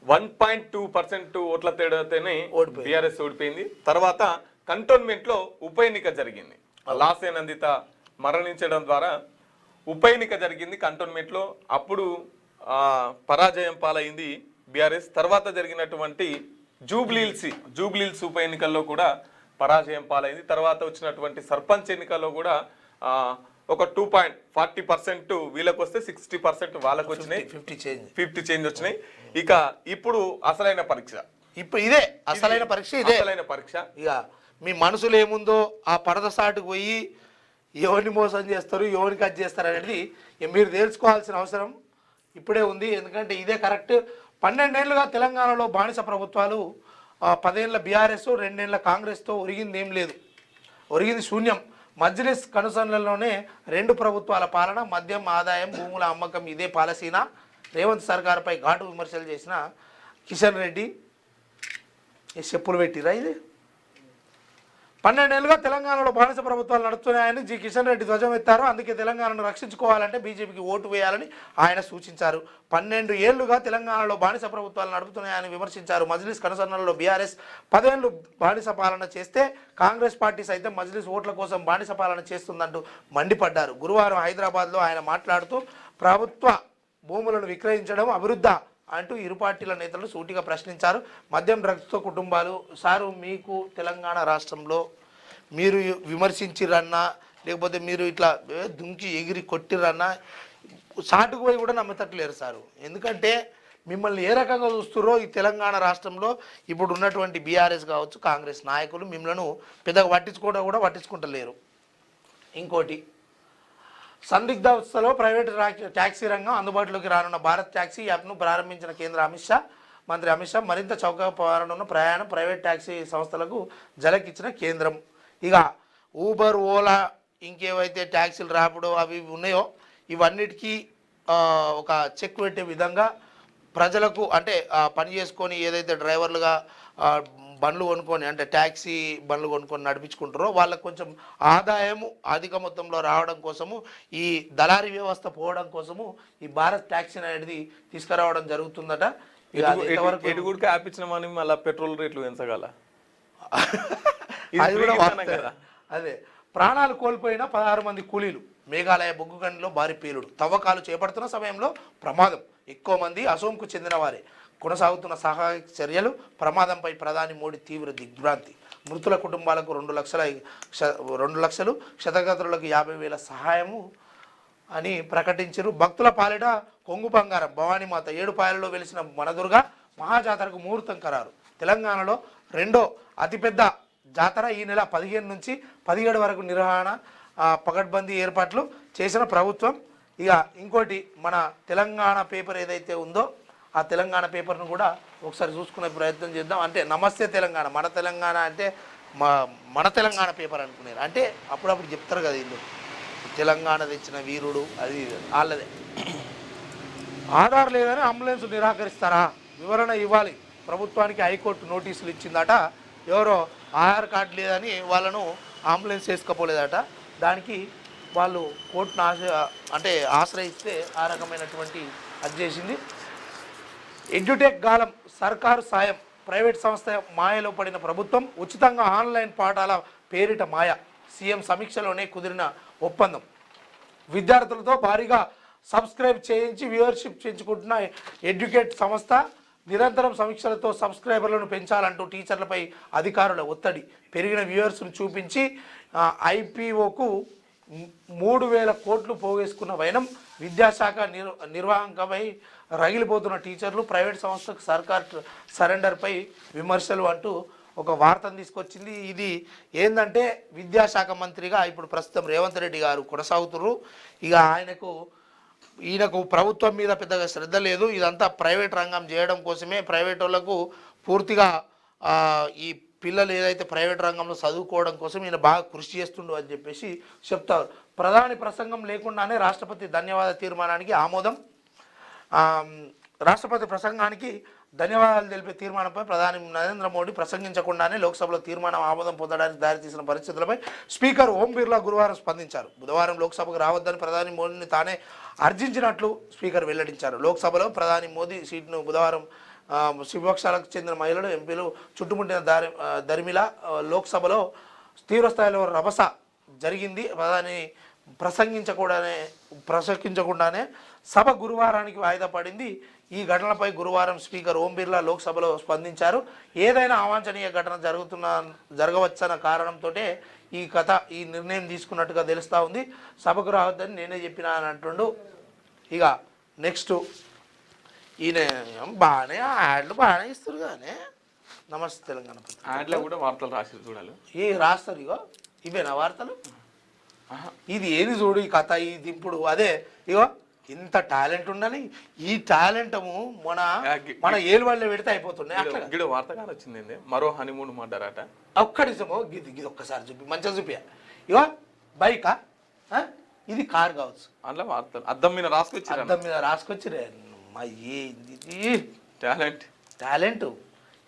1.2% ఓట్ల తేడాతోనే బీఆర్ఎస్ ఓడిపోయింది. తర్వాత కంటోన్మెంట్ లో ఉప ఎన్నిక జరిగింది. లాసే నందిత మరణించడం ద్వారా ఉప ఎన్నిక జరిగింది కంటోన్మెంట్ లో. అప్పుడు పరాజయం పాలైంది బీఆర్ఎస్. తర్వాత జరిగినటువంటి జూబ్లీహిల్స్ ఉప ఎన్నికల్లో కూడా పరాజయం పాలైంది. తర్వాత వచ్చినటువంటి సర్పంచ్ ఎన్నికల్లో కూడా ఒక 2.40% వీళ్ళకి వస్తే 60% వాళ్ళకు వచ్చినాయి. 50 చేంజ్ వచ్చినాయి. ఇక ఇప్పుడు అసలైన పరీక్ష, ఇదే అసలైన పరీక్ష. ఇక మీ మనసులో ఏముందో ఆ పరద సాటుకు పోయి ఎవరిని మోసం చేస్తారు, ఎవరిని కట్ చేస్తారు అనేది మీరు తెలుసుకోవాల్సిన అవసరం ఇప్పుడే ఉంది. ఎందుకంటే ఇదే కరెక్ట్. 12 ఏళ్ళుగా తెలంగాణలో బానిస ప్రభుత్వాలు, 10 ఏళ్ళ బీఆర్ఎస్, 2 ఏళ్ళ కాంగ్రెస్తో ఒరిగింది ఏం లేదు. ఒరిగింది శూన్యం. మజ్లిస్ కనుసన్నలలోనే 2 ప్రభుత్వాల పాలన, మద్యం, ఆదాయం, భూముల అమ్మకం ఇదే పాలసీనా? రేవంత్ సర్కార్పై ఘాటు విమర్శలు చేసిన కిషన్ రెడ్డి చెప్పులు పెట్టిరా. ఇది 12 ఏళ్ళుగా తెలంగాణలో బానిస ప్రభుత్వాలు నడుస్తున్నాయని కిషన్ రెడ్డి ధ్వజం ఎత్తారు. అందుకే తెలంగాణను రక్షించుకోవాలంటే బీజేపీకి ఓటు వేయాలని ఆయన సూచించారు. 12 ఏళ్లుగా తెలంగాణలో బానిస ప్రభుత్వాలు నడుపుతున్నాయని విమర్శించారు. మజ్లిస్ కనుసన్నలలో బీఆర్ఎస్ 10 ఏళ్లు బానిస పాలన చేస్తే కాంగ్రెస్ పార్టీ సైతం మజ్లిస్ ఓట్ల కోసం బానిస పాలన చేస్తుందంటూ మండిపడ్డారు. గురువారం హైదరాబాద్లో ఆయన మాట్లాడుతూ ప్రభుత్వ భూములను విక్రయించడం అభివృద్ధి అంటూ ఇరు పార్టీల నేతలు సూటిగా ప్రశ్నించారు. మద్యం, డ్రగ్స్తో కుటుంబాలు సారు మీకు తెలంగాణ రాష్ట్రంలో మీరు విమర్శించిరన్నా, లేకపోతే మీరు ఇట్లా దుంకి ఎగిరి కొట్టిరన్నా సాటుకు పోయి కూడా నమ్మతట్లేరు సారు. ఎందుకంటే మిమ్మల్ని ఏ రకంగా చూస్తుర్రో ఈ తెలంగాణ రాష్ట్రంలో ఇప్పుడు ఉన్నటువంటి బీఆర్ఎస్ కావచ్చు, కాంగ్రెస్ నాయకులు మిమ్మల్ని పెద్దగా పట్టించుకుంటలేరు. ఇంకోటి, సందిగ్ధావస్థలో ప్రైవేటు ట్యాక్సీ రంగం అందుబాటులోకి రానున్న భారత్ ట్యాక్సీ యాప్ను ప్రారంభించిన కేంద్ర మంత్రి అమిత్ షా మరింత చౌకబారనున్న ప్రైవేట్ ట్యాక్సీ సంస్థలకు జలకిచ్చిన కేంద్రం. ఇక ఊబర్, ఓలా, ఇంకేవైతే ట్యాక్సీలు రాపిడో అవి ఉన్నాయో ఇవన్నిటికీ ఒక చెక్ పెట్టే విధంగా ప్రజలకు, అంటే పని చేసుకొని ఏదైతే డ్రైవర్లుగా బండ్లు కొనుక్కొని, అంటే ట్యాక్సీ బండ్లు కొనుక్కొని నడిపించుకుంటారో వాళ్ళకు కొంచెం ఆదాయము అధిక మొత్తంలో రావడం కోసము, ఈ దళారీ వ్యవస్థ పోవడం కోసము ఈ భారత్ ట్యాక్సీ అనేది తీసుకురావడం జరుగుతుందట. ఎడుగుడికి ఆపించినామని మళ్ళీ పెట్రోల్ రేట్లు పెంచగల అది కూడా అదే. ప్రాణాలు కోల్పోయిన 16 మంది కూలీలు. మేఘాలయ బొగ్గుగనిలో భారీ పేలుడు. తవ్వకాలు చేపడుతున్న సమయంలో ప్రమాదం. ఎక్కువ మంది అసోంకు చెందిన వారే. కొనసాగుతున్న సహాయ చర్యలు. ప్రమాదంపై ప్రధాని మోడీ తీవ్ర దిగ్భ్రాంతి. మృతుల కుటుంబాలకు 2 లక్షలు, క్షతగాత్రులకు 50,000 సహాయము అని ప్రకటించారు. భక్తుల పాలిట కొంగు బంగారం భవానీమాత 7 పాయలలో వెలిసిన వనదుర్గ మహాజాతరకు ముహూర్తం ఖరారు. తెలంగాణలో 2వ అతిపెద్ద జాతర ఈ నెల 15 నుంచి 17 వరకు నిర్వహణ పకడ్బందీ ఏర్పాట్లు చేసిన ప్రభుత్వం. ఇక ఇంకోటి, మన తెలంగాణ పేపర్ ఏదైతే ఉందో ఆ తెలంగాణ పేపర్ను కూడా ఒకసారి చూసుకునే ప్రయత్నం చేద్దాం. అంటే నమస్తే తెలంగాణ, మన తెలంగాణ అంటే మన తెలంగాణ పేపర్ అనుకునేది. అంటే అప్పుడప్పుడు చెప్తారు కదా వీళ్ళు తెలంగాణ తెచ్చిన వీరుడు, అది వాళ్ళదే. ఆధార్ లేదని అంబులెన్స్ నిరాకరిస్తారా? వివరణ ఇవ్వాలి. ప్రభుత్వానికి హైకోర్టు నోటీసులు ఇచ్చిందట. ఎవరో ఆధార్ కార్డు లేదని వాళ్ళను అంబులెన్స్ వేసుకపోలేదట. దానికి వాళ్ళు కోర్టును ఆశ్రయిస్తే ఆ రకమైనటువంటి అది చేసింది. ఎడ్యుటెక్ గాలం సర్కారు సాయం, ప్రైవేట్ సంస్థ మాయలో పడిన ప్రభుత్వం, ఉచితంగా ఆన్లైన్ పాఠాల పేరిట మాయ, సీఎం సమీక్షలోనే కుదిరిన ఒప్పందం. విద్యార్థులతో భారీగా సబ్స్క్రైబ్ చేయించి వ్యూవర్షిప్ పెంచుకుంటున్న ఎడ్యుకేట్ సంస్థ నిరంతరం సమీక్షలతో సబ్స్క్రైబర్లను పెంచాలంటూ టీచర్లపై అధికారుల ఒత్తిడి. పెరిగిన వ్యూవర్స్ను చూపించి ఐపీఓకు 3,000 కోట్లు పోగేసుకున్న వైనం. విద్యాశాఖ నిర్వాహకమై రగిలిపోతున్న టీచర్లు, ప్రైవేట్ సంస్థకు సర్కార్ సరెండర్పై విమర్శలు అంటూ ఒక వార్తను తీసుకొచ్చింది. ఇది ఏంటంటే విద్యాశాఖ మంత్రిగా ఇప్పుడు ప్రస్తుతం రేవంత్ రెడ్డి గారు కొనసాగుతున్నారు. ఇక ఈయనకు ప్రభుత్వం మీద పెద్దగా శ్రద్ధ లేదు. ఇదంతా ప్రైవేట్ రంగం చేయడం కోసమే, ప్రైవేట్ వాళ్ళకు పూర్తిగా ఈ పిల్లలు ఏదైతే ప్రైవేట్ రంగంలో చదువుకోవడం కోసం ఈయన బాగా కృషి చేస్తుండు అని చెప్పేసి చెప్తారు. ప్రధాని ప్రసంగం లేకుండానే రాష్ట్రపతి ధన్యవాద తీర్మానానికి ఆమోదం. రాష్ట్రపతి ప్రసంగానికి ధన్యవాదాలు తెలిపే తీర్మానంపై ప్రధాని నరేంద్ర మోడీ ప్రసంగించకుండానే లోక్సభలో తీర్మానం ఆమోదం పొందడానికి దారితీసిన పరిస్థితులపై స్పీకర్ ఓం బిర్లా గురువారం స్పందించారు. బుధవారం లోక్సభకు రావద్దని ప్రధాని మోడీని తానే అర్జించినట్లు స్పీకర్ వెల్లడించారు. లోక్సభలో ప్రధాని మోదీ సీటును బుధవారం విపక్షాలకు చెందిన మహిళలు, ఎంపీలు చుట్టుముట్టిన దరిమిలా లోక్సభలో తీవ్రస్థాయిలో రభస జరిగింది. ప్రధాని ప్రసంగించకుండానే సభ గురువారానికి వాయిదా పడింది. ఈ ఘటనపై గురువారం స్పీకర్ ఓం బిర్లా లోక్సభలో స్పందించారు. ఏదైనా అవాంఛనీయ ఘటన జరగవచ్చన్న కారణంతో ఈ నిర్ణయం తీసుకున్నట్టుగా తెలుస్తూ ఉంది. సభకు రావద్దని నేనే చెప్పినా అని అంటుండు. ఇక నెక్స్ట్ ఈయన బాగానే యాడ్లు బాగానే ఇస్తారు కానీ నమస్తే తెలంగాణ యాడ్లో కూడా వార్తలు రాసి చూడాలి. రాస్తారు. ఇగో ఇవేనా వార్తలు? ఇది ఏది చూడు ఈ కథ, ఈ దింపుడు. అదే ఇగో ఇంత టాలెంట్ ఉండాలి. ఈ టాలెంట్ మన ఏలు వాళ్ళే పెడితే అయిపోతున్నాయి. అట్లా వార్తగా వచ్చింది. మరో హనీమూన్ మాట్లాడట. ఒక్కడిసమో గిది ఒక్కసారి చూపి, మంచిగా చూపి. ఇగో బైకా, ఇది కార్ కావచ్చు. అందులో వార్తలు అద్దం మీద రాసుకొచ్చి టాలెంట్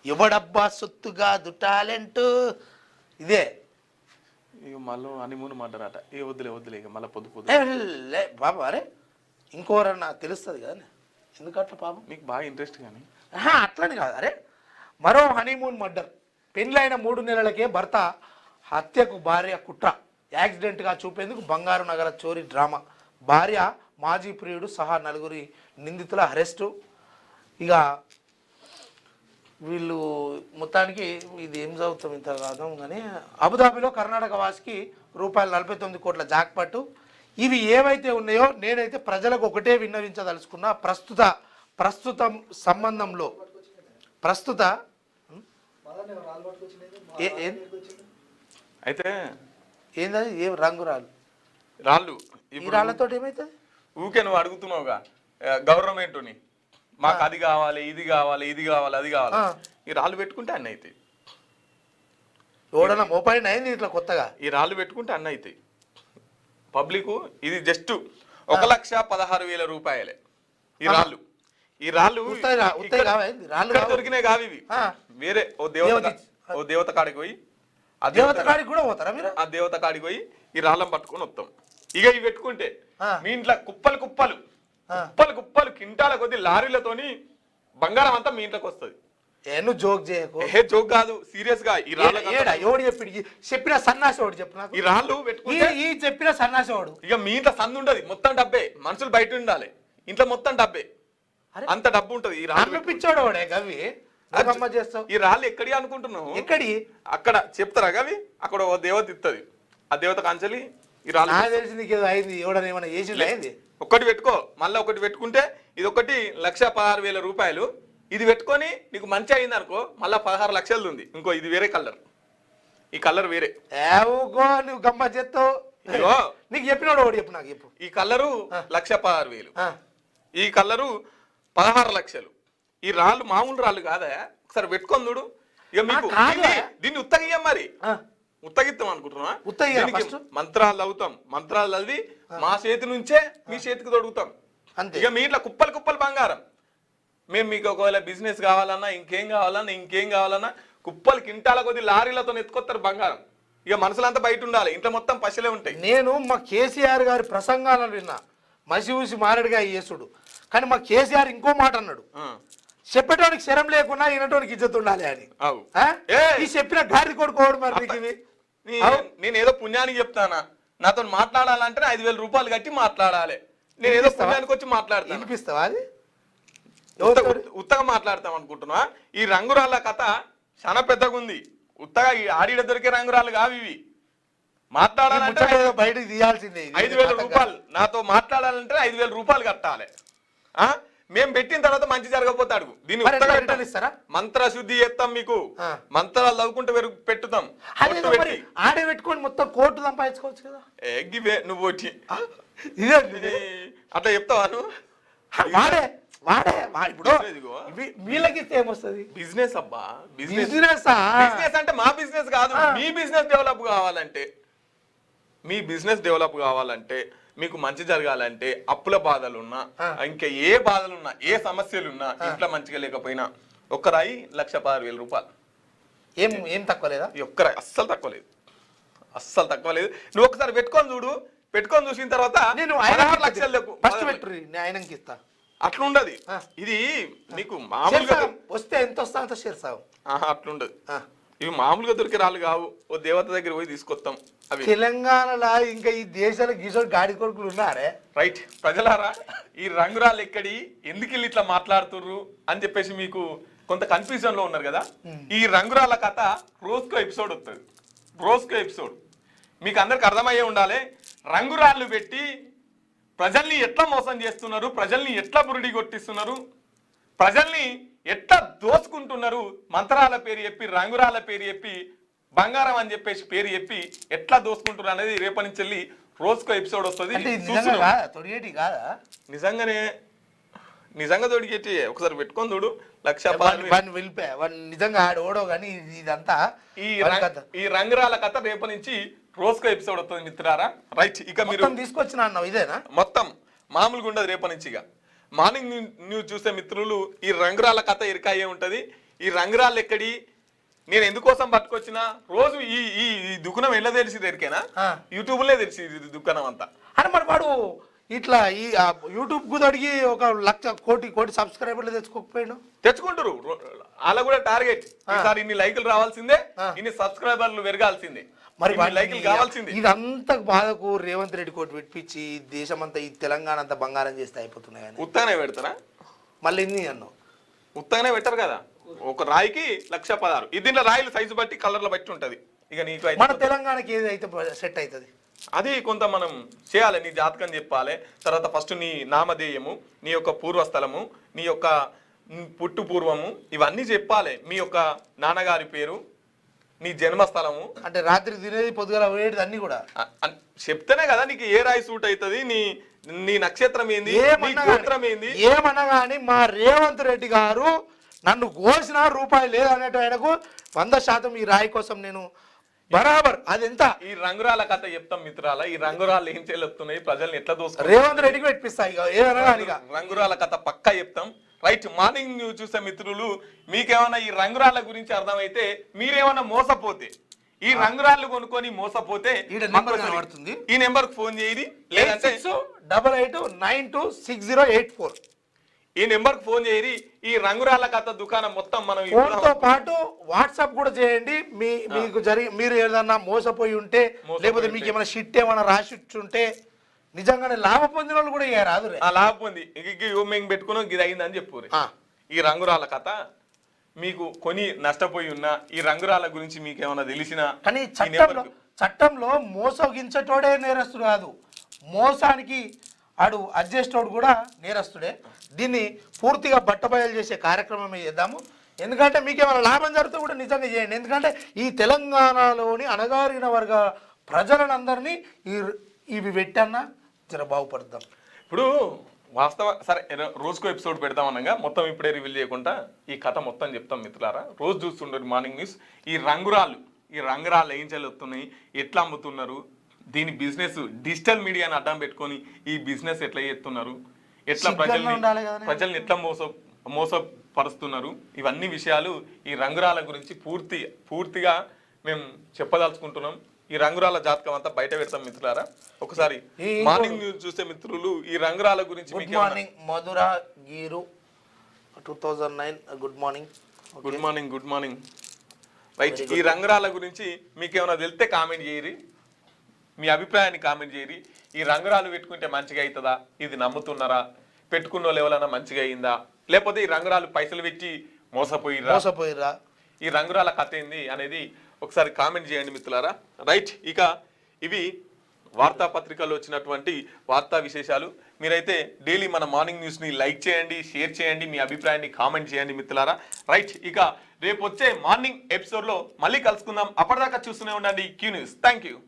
ఎవడబ్బా సొత్తు కాదు టాలెంట్. ఇదే ఇక మళ్ళీ హనీమూన్ మాట్లాడట. వద్దులే ఇక మళ్ళీ పొద్దు బాబా. అరే ఇంకోరన్నా తెలుస్తుంది కదా ఎందుకట్లా పాపం. మీకు బాగా ఇంట్రెస్ట్ కానీ అట్లని కాదు. అరే మరో హనీమూన్ మర్డర్. పెళ్ళైన 3 నెలలకే భర్త హత్యకు భార్య కుట్ర. యాక్సిడెంట్గా చూపేందుకు బంగారు నగర చోరీ డ్రామా. భార్య, మాజీ ప్రియుడు సహా 4 నిందితుల అరెస్టు. ఇక వీళ్ళు మొత్తానికి ఇది ఏం చదువుతాం ఇంత కాదు కానీ అబుదాబిలో కర్ణాటక వాసికి రూపాయలు 49 కోట్ల జాక్పాటు. ఇవి ఏవైతే ఉన్నాయో నేనైతే ప్రజలకు ఒకటే విన్నవించదలుచుకున్నా. ప్రస్తుతం సంబంధంలో అయితే ఏంటది ఏం రాళ్ళు ఈ రాళ్లతో ఏమవుతుంది? ఊకే నువ్వు అడుగుతున్నావుగా గవర్నమెంట్ని, మాకు అది కావాలి, ఇది కావాలి, అది కావాలి. ఈ రాళ్ళు పెట్టుకుంటే అన్నీ అవుతాయి. ఎవడన్నా మోపైన అయింది ఇట్లా కొత్తగా ఈ రాళ్ళు పెట్టుకుంటే అన్నీ అవుతాయి. పబ్లిక్ ఇది జస్ట్ 1,16,000 రూపాయలే ఈ రాళ్ళు. దొరికినాయి కావు ఇవి. వేరే ఓ దేవత కాడికి పోయి ఆ దేవత కాడికి పోయి ఈ రాళ్ళం పట్టుకొని వస్తాం. ఇక ఇవి పెట్టుకుంటే మీ ఇంట్లో కుప్పలు కింటాల కొద్ది లారీలతోని బంగారం అంతా మీ ఇంట్లోకి వస్తుంది. జోక్ చేయకు. జోక్ కాదు, సీరియస్ గా. ఈ రాళ్ళు చెప్పిన సన్నాసోడు చెప్పిన ఈ రాళ్ళు పెట్టుకుంటే చెప్పిన సన్నాసోడు. ఇక మీ ఇంట్లో సందు ఉండదు, మొత్తం డబ్బే. మనుషులు బయట ఉండాలి, ఇంట్లో మొత్తం డబ్బే. అంత డబ్బు ఉంటది. ఈ రాళ్ళు పిచ్చోడు గవి చేస్తావు. ఈ రాళ్ళు ఎక్కడి అనుకుంటున్నావు? అక్కడ చెప్తారా గవి? అక్కడ ఓ దేవత ఇస్తుంది. ఆ దేవత కంచెలి ఈ రాళ్ళు తెలిసింది అయింది. ఎవడనేమన్నా చేసింది అయింది. ఒకటి పెట్టుకో, మళ్ళీ ఒకటి పెట్టుకుంటే ఇది ఒకటి 1,16,000 రూపాయలు. ఇది పెట్టుకొని నీకు మంచి అయింది అనుకో, మళ్ళీ 16 లక్షలు ఉంది. ఇంకో ఇది వేరే కలర్, ఈ కలర్ వేరే. నువ్వు గమ్మ చేస్తావు. నీకు చెప్పినాడు ఒకటి చెప్పు, నాకు చెప్పు. ఈ కలరు 1,16,000, ఈ కలరు 16 లక్షలు. ఈ రాళ్ళు మామూలు రాళ్ళు కాదా? ఒకసారి పెట్టుకొని చూడు. ఇక మీకు దీన్ని ఉత్తగియ్యం, మరి ఉత్తగిస్తాం అనుకుంటున్నా. మంత్రాలు చదువుతాం, మంత్రాలు చదివి మా చేతి నుంచే మీ చేతికి తొడుగుతాం. ఇక మీ ఇంట్లో కుప్పలు బంగారం. మేము మీకు ఒకవేళ బిజినెస్ కావాలన్నా, ఇంకేం కావాలన్నా కుప్పలు కింటాల కొద్ది లారీలతో ఎత్తుకొస్తారు బంగారం. ఇక మనసులంతా బయట ఉండాలి, ఇంట్లో మొత్తం పశలే ఉంటాయి. నేను మా కేసీఆర్ గారి ప్రసంగాలను విన్నా, మసి ఊసి మారడిగా యేసుడు. కానీ మా కేసీఆర్ ఇంకో మాట అన్నాడు, చెప్పేటోనికి శరం లేకున్నా వినటోనికి ఇజ్జత్ ఉండాలి అని. ఈ చెప్పిన గాడి కొడుకోడు మరి నేను ఏదో పుణ్యానికి చెప్తానా, నాతో మాట్లాడాలంటే 5,000 రూపాయలు కట్టి మాట్లాడాలి. నేను ఏదో పుణ్యానికి వచ్చి మాట్లాడతాను. వినిపిస్తావా? అది ఉత్తగా మాట్లాడతాం అనుకుంటున్నా. ఈ రంగురాళ్ళ కథ చాలా పెద్దగా ఉంది. ఉత్తగా ఈ ఆడిడ దొరికే రంగురాళ్ళు కావు ఇవి. మాట్లాడాలంటే బయటకు తీయాల్సిందే. 5,000 రూపాయలు, నాతో మాట్లాడాలంటే 5,000 రూపాయలు కట్టాలి. మేము పెట్టిన తర్వాత మంచి జరగకపోతే అడుగు. దీన్ని ఇస్తారా? మంత్ర శుద్ధి చేస్తాం, మీకు మంత్రాలు చదువుకుంటే పెట్టుతాం. ఆడే పెట్టుకొని మొత్తం కోర్టు సంపాదించుకోవచ్చు కదా. ఎగ్గివే నువ్వు ఇదే అట్లా చెప్తావా నువ్వు? వాడే వాడే ఇప్పుడు వీళ్ళకి ఏమొస్తుంది? బిజినెస్ అబ్బా, బిజినెస్ అంటే మా బిజినెస్ కాదు. మీ బిజినెస్ డెవలప్ కావాలంటే, మీ బిజినెస్ డెవలప్ కావాలంటే, మీకు మంచి జరగాలంటే, అప్పుల బాధలున్నా, ఇంకా ఏ బాధలున్నా, ఏ సమస్యలున్నా, ఇంట్లో మంచిగా లేకపోయినా, ఒక్క రాయి 1,16,000 రూపాయలు. ఏం తక్కువ లేదా? ఒక్క రాయి అస్సలు తక్కువ లేదు, అస్సలు తక్కువ లేదు. నువ్వు ఒకసారి పెట్టుకొని చూడు, పెట్టుకొని చూసిన తర్వాత నేను 16 లక్షలు ఫస్ట్ పెట్టు, నేను ఆయనకి ఇస్తా. అట్లుండదు ఇది. నీకు మామూలుగా వస్తే ఎంత వస్తా అంత షేర్ సాగు. అట్లుండదు. ఇవి మామూలుగా దొరికే రాళ్ళు కావు. ఓ దేవత దగ్గర పోయి తీసుకొస్తాం. అవి తెలంగాణలో ఇంకా ఈ దేశాల గీసోడు గాడి కొడుకులు ఉన్నారే. రైట్ ప్రజలారా, ఈ రంగురాళ్ళు ఎక్కడి, ఎందుకు వీళ్ళు ఇట్లా మాట్లాడుతుర్రు అని చెప్పేసి మీకు కొంత కన్ఫ్యూజన్ లో ఉన్నారు కదా. ఈ రంగురాళ్ళ కథ రోజుకో ఎపిసోడ్ వస్తుంది, రోజుకో ఎపిసోడ్. మీకు అందరికి అర్థమయ్యే ఉండాలి. రంగురాళ్ళు పెట్టి ప్రజల్ని ఎట్లా మోసం చేస్తున్నారు, ప్రజల్ని ఎట్లా బురిడి కొట్టిస్తున్నారు, ప్రజల్ని ఎట్లా దోచుకుంటున్నారు, మంత్రాల పేరు చెప్పి, రంగురాల పేరు చెప్పి, బంగారం అని చెప్పేసి పేరు చెప్పి ఎట్లా దోచుకుంటున్నారు అనేది రేపటి నుంచి వెళ్ళి రోజుకో ఎపిసోడ్ వస్తుంది. నిజంగా తొడిగేటి ఒకసారి పెట్టుకొని చూడు. 1,16,000 నిజంగా ఓడో కానీ ఇదంతా ఈ రంగురాల కథ రేపటి నుంచి రోజుకో ఎపిసోడ్ వస్తుంది మిత్రారా. రైట్, ఇక మీరు తీసుకొచ్చిన అన్నావు ఇదేనా? మొత్తం మామూలుగా ఉండదు రేపటి నుంచి. ఇక మార్నింగ్ న్యూస్ చూసే మిత్రులు ఈ రంగురాళ్ళ కథ ఎరికాయే ఉంటది. ఈ రంగురాళ్ళు ఎక్కడి, నేను ఎందుకోసం పట్టుకొచ్చిన, రోజు ఈ ఈ దుకాణం ఎలా తెలిసింది ఎరికేనా? యూట్యూబ్ లే తెలిసి దుకాణం అంతా. అని మరి వాడు ఇట్లా ఈ యూట్యూబ్ కు అడిగి 1,00,00,000 కోటి సబ్స్క్రైబర్లు తెచ్చుకోకపోయాడు. తెచ్చుకుంటారు. అలా కూడా టార్గెట్, ఈసారి ఇన్ని లైకులు రావాల్సిందే, ఇన్ని సబ్స్క్రైబర్లు పెరగాల్సిందే, మరి లైకులు కావాల్సిందే. ఇదంతా బాధకు రేవంత్ రెడ్డి కోటి పెట్టించి దేశం అంతా, ఈ తెలంగాణ అంతా బంగారం చేస్తే అయిపోతున్నాయి. ఉత్తగానే పెడతారా? మళ్ళీ ఎన్ని అన్నావు? ఉత్తగానే పెట్టరు కదా. ఒక రాయికి 1,16,000. ఇది దీంట్లో రాయిల సైజు బట్టి, కలర్ల బట్టి ఉంటది. ఇక నీకు మన తెలంగాణకి ఏదైతే సెట్ అవుతుంది అది కొంత మనం చేయాలి. నీ జాతకం చెప్పాలి, తర్వాత ఫస్ట్ నీ నామధేయము, నీ యొక్క పూర్వస్థలము, నీ యొక్క పుట్టు పూర్వము, ఇవన్నీ చెప్పాలి. మీ యొక్క నాన్నగారి పేరు, నీ జన్మస్థలము, అంటే రాత్రి తినేది పొద్దుగల పోయేది అన్ని కూడా చెప్తేనే కదా నీకు ఏ రాయి సూట్ అవుతుంది, నీ నక్షత్రం ఏంది, నీ గోత్రం ఏంది. ఏమన్నా కానీ మా రేవంత్ రెడ్డి గారు నన్ను కోసిన రూపాయి లేదు అనేటు ఆయనకు 100% ఈ రాయి కోసం నేను బరాబర్. అది ఎంత? ఈ రంగురాల కథ చెప్తాం మిత్రాల. ఈ రంగురాలు ఏం చేయలేస్తున్నాయి, ప్రజల్ని ఎట్లా దోసుకుంటారు, రేవంత్ రెడ్డికి పెట్టిస్తాయి. రంగురాల కథ పక్కా చెప్తాం. రైట్, మార్నింగ్ న్యూస్ చూసే మిత్రులు, మీకేమన్నా ఈ రంగురాళ్ళ గురించి అర్థమైతే, మీరేమన్నా మోసపోతే, ఈ రంగురాళ్ళు కొనుక్కొని మోసపోతే ఈ నెంబర్ ఫోన్ చేయండి, లేదంటే 8892926084 ఈ నెంబర్ కు ఫోన్ చేయరి. ఈ రంగురాళ్ళ కథ దుకాణం మొత్తం మనం ఫోన్తో పాటు వాట్సాప్ కూడా చేయండి. మీకు మీరు ఏదన్నా మోసపోయి ఉంటే, లేకపోతే మీకు ఏమైనా షిట్ ఏమైనా రాసి ఉంటే, నిజంగానే లాభ పొందిన వాళ్ళు కూడా రాదు. లాభ పొంది మేము పెట్టుకున్నాం ఇది అయిందని చెప్పు. ఈ రంగురాళ్ళ కథ మీకు కొని నష్టపోయి ఉన్నా, ఈ రంగురాళ్ళ గురించి మీకు ఏమైనా తెలిసినా, కానీ చట్టంలో మోసగించటోడే నేరస్తుడు కాదు, మోసానికి ఆడు అడ్జస్టోడు కూడా నేరస్తుడే. దీన్ని పూర్తిగా బట్టబయలు చేసే కార్యక్రమమే చేద్దాము. ఎందుకంటే మీకు ఏమైనా లాభం జరిగితే కూడా నిజంగా చేయండి. ఎందుకంటే ఈ తెలంగాణలోని అణగారిన వర్గ ప్రజలందరినీ ఇవి పెట్టన్నా జర బాగుపడతాం. ఇప్పుడు వాస్తవ సరే రోజుకో ఎపిసోడ్ పెడతాం అనగా మొత్తం ఇప్పుడే రివీల్ చేయకుండా ఈ కథ మొత్తం చెప్తాం మిత్రులారా. రోజు చూస్తుండరు మార్నింగ్ న్యూస్. ఈ రంగురాళ్ళు ఏం చెల్లుతున్నాయి, ఎట్లా అమ్ముతున్నారు, దీని బిజినెస్ డిజిటల్ మీడియాని అడ్డం పెట్టుకొని ఈ బిజినెస్ ఎట్లా చేస్తున్నారు, ఎట్లా ప్రజల్ని ఎట్లా మోసపరుస్తున్నారు, ఇవన్నీ విషయాలు ఈ రంగురాళ్ళ గురించి పూర్తిగా మేము చెప్పదలుచుకుంటున్నాం. ఈ రంగురాల జాతకం అంతా బయట పెడతాం మిత్రులారా. ఒకసారి ఈ మార్నింగ్ న్యూస్ చూసే మిత్రులు ఈ రంగురాల గురించి గుడ్ మీకు ఏమన్నా- మార్నింగ్ మధుర గీరు 2009 good morning. Good morning good morning right. ఈ రంగురాల గురించి మీకు ఏమైనా తెలిస్తే కామెంట్ చేయరి, మీ అభిప్రాయాన్ని కామెంట్ చేయరి. ఈ రంగురాలు పెట్టుకుంటే మంచిగా అవుతుందా, ఇది నమ్ముతున్నారా, పెట్టుకున్న వాళ్ళు ఎవరైనా మంచిగా అయిందా, లేకపోతే ఈ రంగురాలు పైసలు పెట్టి మోసపోయిరా, ఈ రంగురాల కథ ఏంది అనేది ఒకసారి కామెంట్ చేయండి మిత్రులారా. రైట్, ఇక ఇవి వార్తాపత్రికల్లో వచ్చినటువంటి వార్తా విశేషాలు. మీరైతే డైలీ మన మార్నింగ్ న్యూస్ని లైక్ చేయండి, షేర్ చేయండి, మీ అభిప్రాయాన్ని కామెంట్ చేయండి మిత్రులారా. రైట్, ఇక రేపు వచ్చే మార్నింగ్ ఎపిసోడ్లో మళ్ళీ కలుసుకుందాం. అప్పటిదాకా చూస్తూనే ఉండండి క్యూ న్యూస్. Thank you.